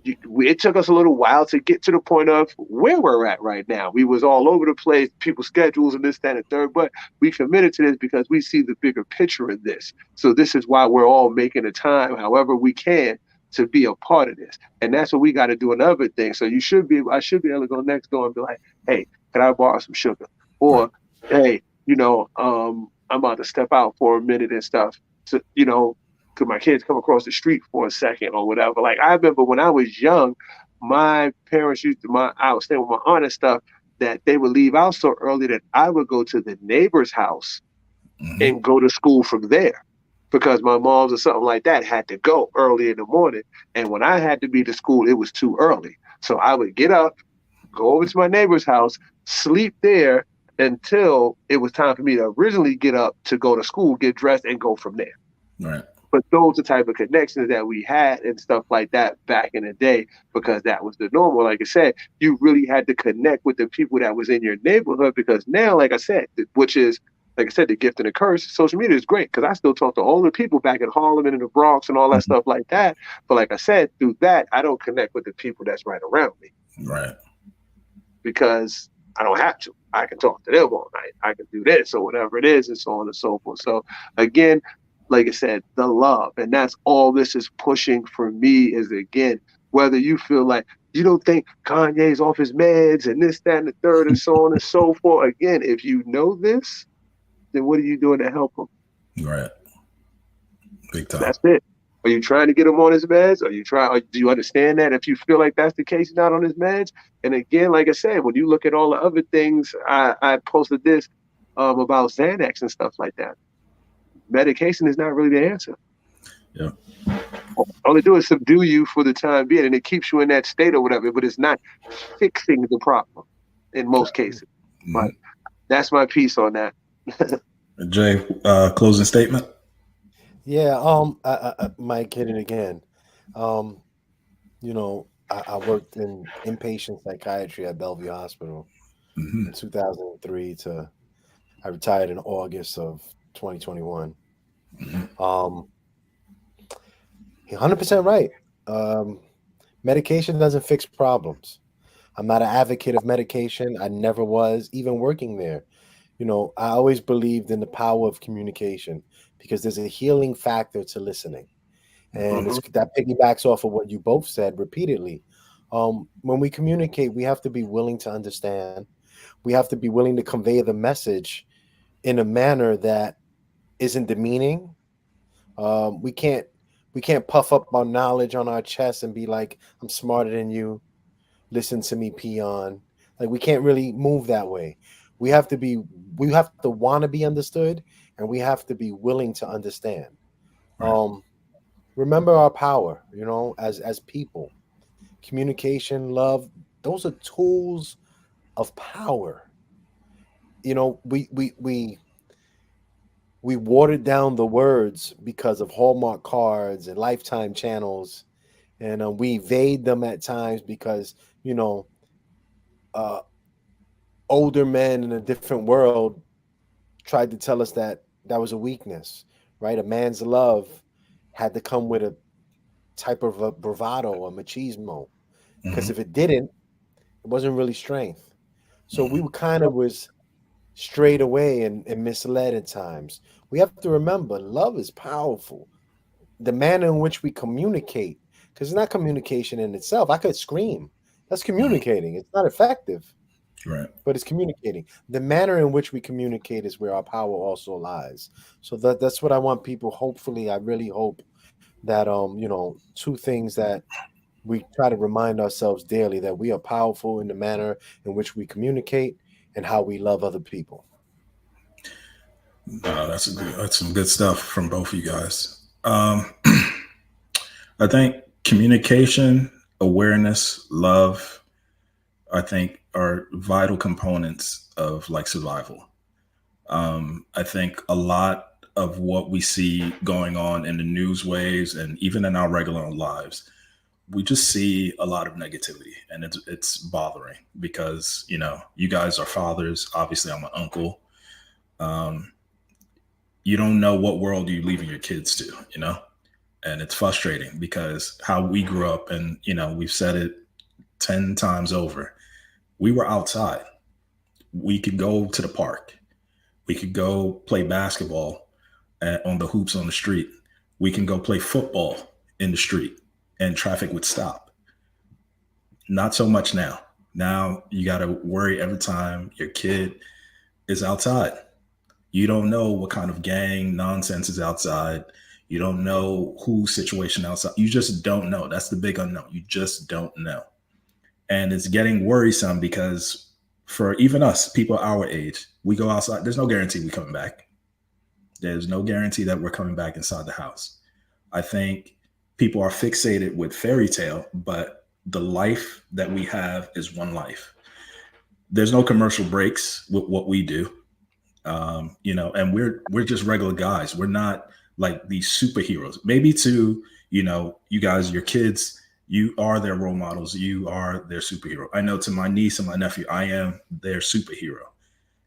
It took us a little while to get to the point of where we're at right now. We was all over the place, people's schedules and this, that, and the third, but we committed to this because we see the bigger picture of this. So this is why we're all making the time, however we can, to be a part of this. And that's what we got to do another thing. So I should be able to go next door and be like, hey, can I borrow some sugar? Or, hey, I'm about to step out for a minute and stuff. So, could my kids come across the street for a second or whatever? Like, I remember when I was young, my parents I was staying with my aunt and stuff, that they would leave out so early that I would go to the neighbor's house and go to school from there, because my mom's or something like that had to go early in the morning. And when I had to be to school, it was too early. So I would get up, go over to my neighbor's house, sleep there until it was time for me to originally get up to go to school, get dressed, and go from there. Right. But those are the type of connections that we had and stuff like that back in the day, because that was the normal. Like I said, you really had to connect with the people that was in your neighborhood, because now, like I said, which is, like I said, the gift and the curse, social media is great, because I still talk to all the people back in Harlem and in the Bronx and all that stuff like that. But like I said, through that, I don't connect with the people that's right around me. Right. Because I don't have to. I can talk to them all night. I can do this or whatever it is, and so on and so forth. So again, like I said, the love. And that's all this is pushing for me, is, again, whether you feel like you don't think Kanye's off his meds and this, that, and the third, and so on and so forth. Again, if you know this, then what are you doing to help him? Right. Big time. That's it. Are you trying to get him on his meds? Or do you understand that if you feel like that's the case, he's not on his meds? And again, like I said, when you look at all the other things, I posted this about Xanax and stuff like that. Medication is not really the answer. Yeah. All they do is subdue you for the time being, and it keeps you in that state or whatever, but it's not fixing the problem in most cases. But that's my piece on that. Jay, closing statement? Yeah, Mike hit it again. You know, I worked in inpatient psychiatry at Bellevue Hospital in 2003 to I retired in August of 2021. 100% right. Medication doesn't fix problems. I'm not an advocate of medication. I never was, even working there. You know, I always believed in the power of communication because there's a healing factor to listening. And that piggybacks off of what you both said repeatedly. When we communicate, we have to be willing to understand. We have to be willing to convey the message in a manner that isn't demeaning. We can't puff up our knowledge on our chest and be like, I'm smarter than you. Listen to me, peon. Like, we can't really move that way. We have to want to be understood, and we have to be willing to understand. Right. Remember our power, you know, as people. Communication, love, those are tools of power. You know, we watered down the words because of Hallmark cards and Lifetime channels, and we evade them at times because, you know, older men in a different world tried to tell us that was a weakness, right? A man's love had to come with a type of a bravado or machismo, because if it didn't, it wasn't really strength. So we were kind of was strayed away and misled at times. We have to remember, love is powerful. The manner in which we communicate, because it's not communication in itself. I could scream. That's communicating. It's not effective. Right. But it's communicating. The manner in which we communicate is where our power also lies. So that's what I want people. Hopefully, I really hope that you know, two things that we try to remind ourselves daily, that we are powerful in the manner in which we communicate and how we love other people. That's some good stuff from both of you guys. I think communication, awareness, love, I think are vital components of like survival. I think a lot of what we see going on in the news waves and even in our regular lives, we just see a lot of negativity, and it's bothering because, you know, you guys are fathers. Obviously, I'm an uncle. You don't know what world you're leaving your kids to, you know, and it's frustrating because how we grew up, and, you know, we've said it 10 times over. We were outside. We could go to the park. We could go play basketball on the hoops on the street. We can go play football in the street and traffic would stop. Not so much now. Now you got to worry every time your kid is outside. You don't know what kind of gang nonsense is outside. You don't know whose situation outside. You just don't know. That's the big unknown. You just don't know. And it's getting worrisome because for even us, people our age, we go outside. There's no guarantee we're coming back. There's no guarantee that we're coming back inside the house. I think people are fixated with fairy tale, but the life that we have is one life. There's no commercial breaks with what we do. You know, and we're just regular guys. We're not like these superheroes. Maybe to, you know, you guys, your kids, you are their role models. You are their superhero. I know to my niece and my nephew, I am their superhero,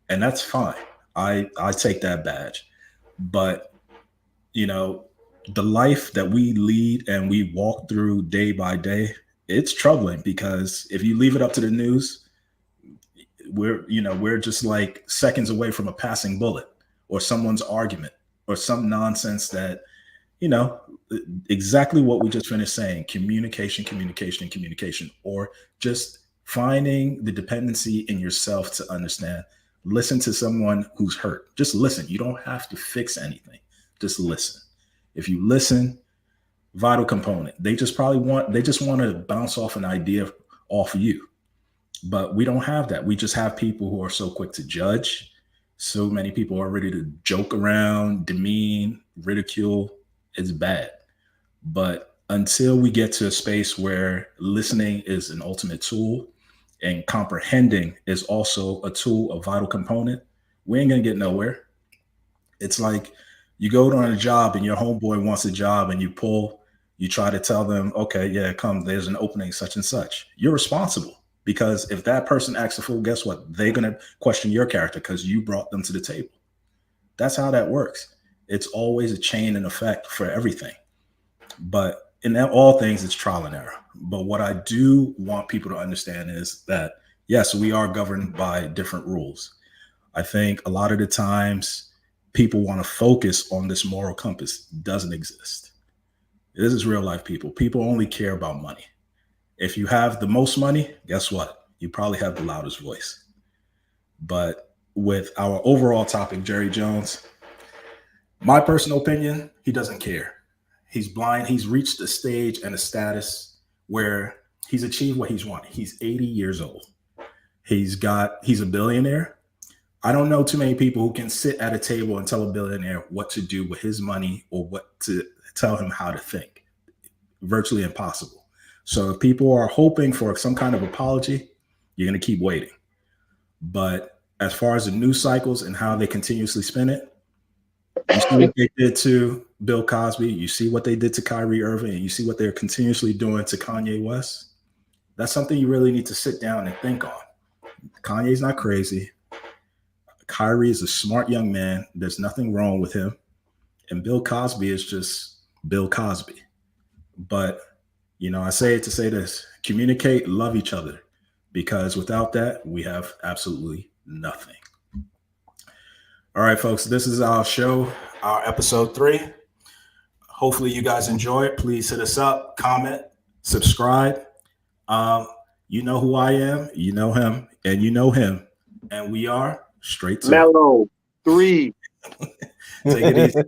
and that's fine. I take that badge, but, you know, the life that we lead and we walk through day by day, it's troubling because if you leave it up to the news, we're just like seconds away from a passing bullet or someone's argument or some nonsense that, you know, exactly what we just finished saying, communication, or just finding the dependency in yourself to understand. Listen to someone who's hurt. Just listen. You don't have to fix anything. Just listen. If you listen, Vital component. They just want to bounce off an idea off you. But we don't have that. We just have people who are so quick to judge. So many people are ready to joke around, demean, ridicule. It's bad. But until we get to a space where listening is an ultimate tool and comprehending is also a tool, a vital component, we ain't going to get nowhere. It's like you go on a job and your homeboy wants a job and you try to tell them, okay, yeah, come, there's an opening, such and such. You're responsible. Because if that person acts a fool, guess what? They're going to question your character because you brought them to the table. That's how that works. It's always a chain and effect for everything. But in all things, it's trial and error. But what I do want people to understand is that, yes, we are governed by different rules. I think a lot of the times people want to focus on this moral compass. It doesn't exist. This is real life people. People only care about money. If you have the most money, guess what? You probably have the loudest voice. But with our overall topic, Jerry Jones, my personal opinion, he doesn't care. He's blind. He's reached a stage and a status where he's achieved what he's wanted. He's 80 years old. He's a billionaire. I don't know too many people who can sit at a table and tell a billionaire what to do with his money or what to tell him how to think. Virtually impossible. So if people are hoping for some kind of apology, you're going to keep waiting. But as far as the news cycles and how they continuously spin it, you see what they did to Bill Cosby, you see what they did to Kyrie Irving, and you see what they're continuously doing to Kanye West. That's something you really need to sit down and think on. Kanye's not crazy. Kyrie is a smart young man. There's nothing wrong with him. And Bill Cosby is just Bill Cosby. But I say it to say this: communicate, love each other, because without that, we have absolutely nothing. All right, folks, this is our show, our episode 3. Hopefully you guys enjoy it. Please hit us up, comment, subscribe. You know who I am, you know him, and you know him. And we are straight to Mellow 3. Take it easy.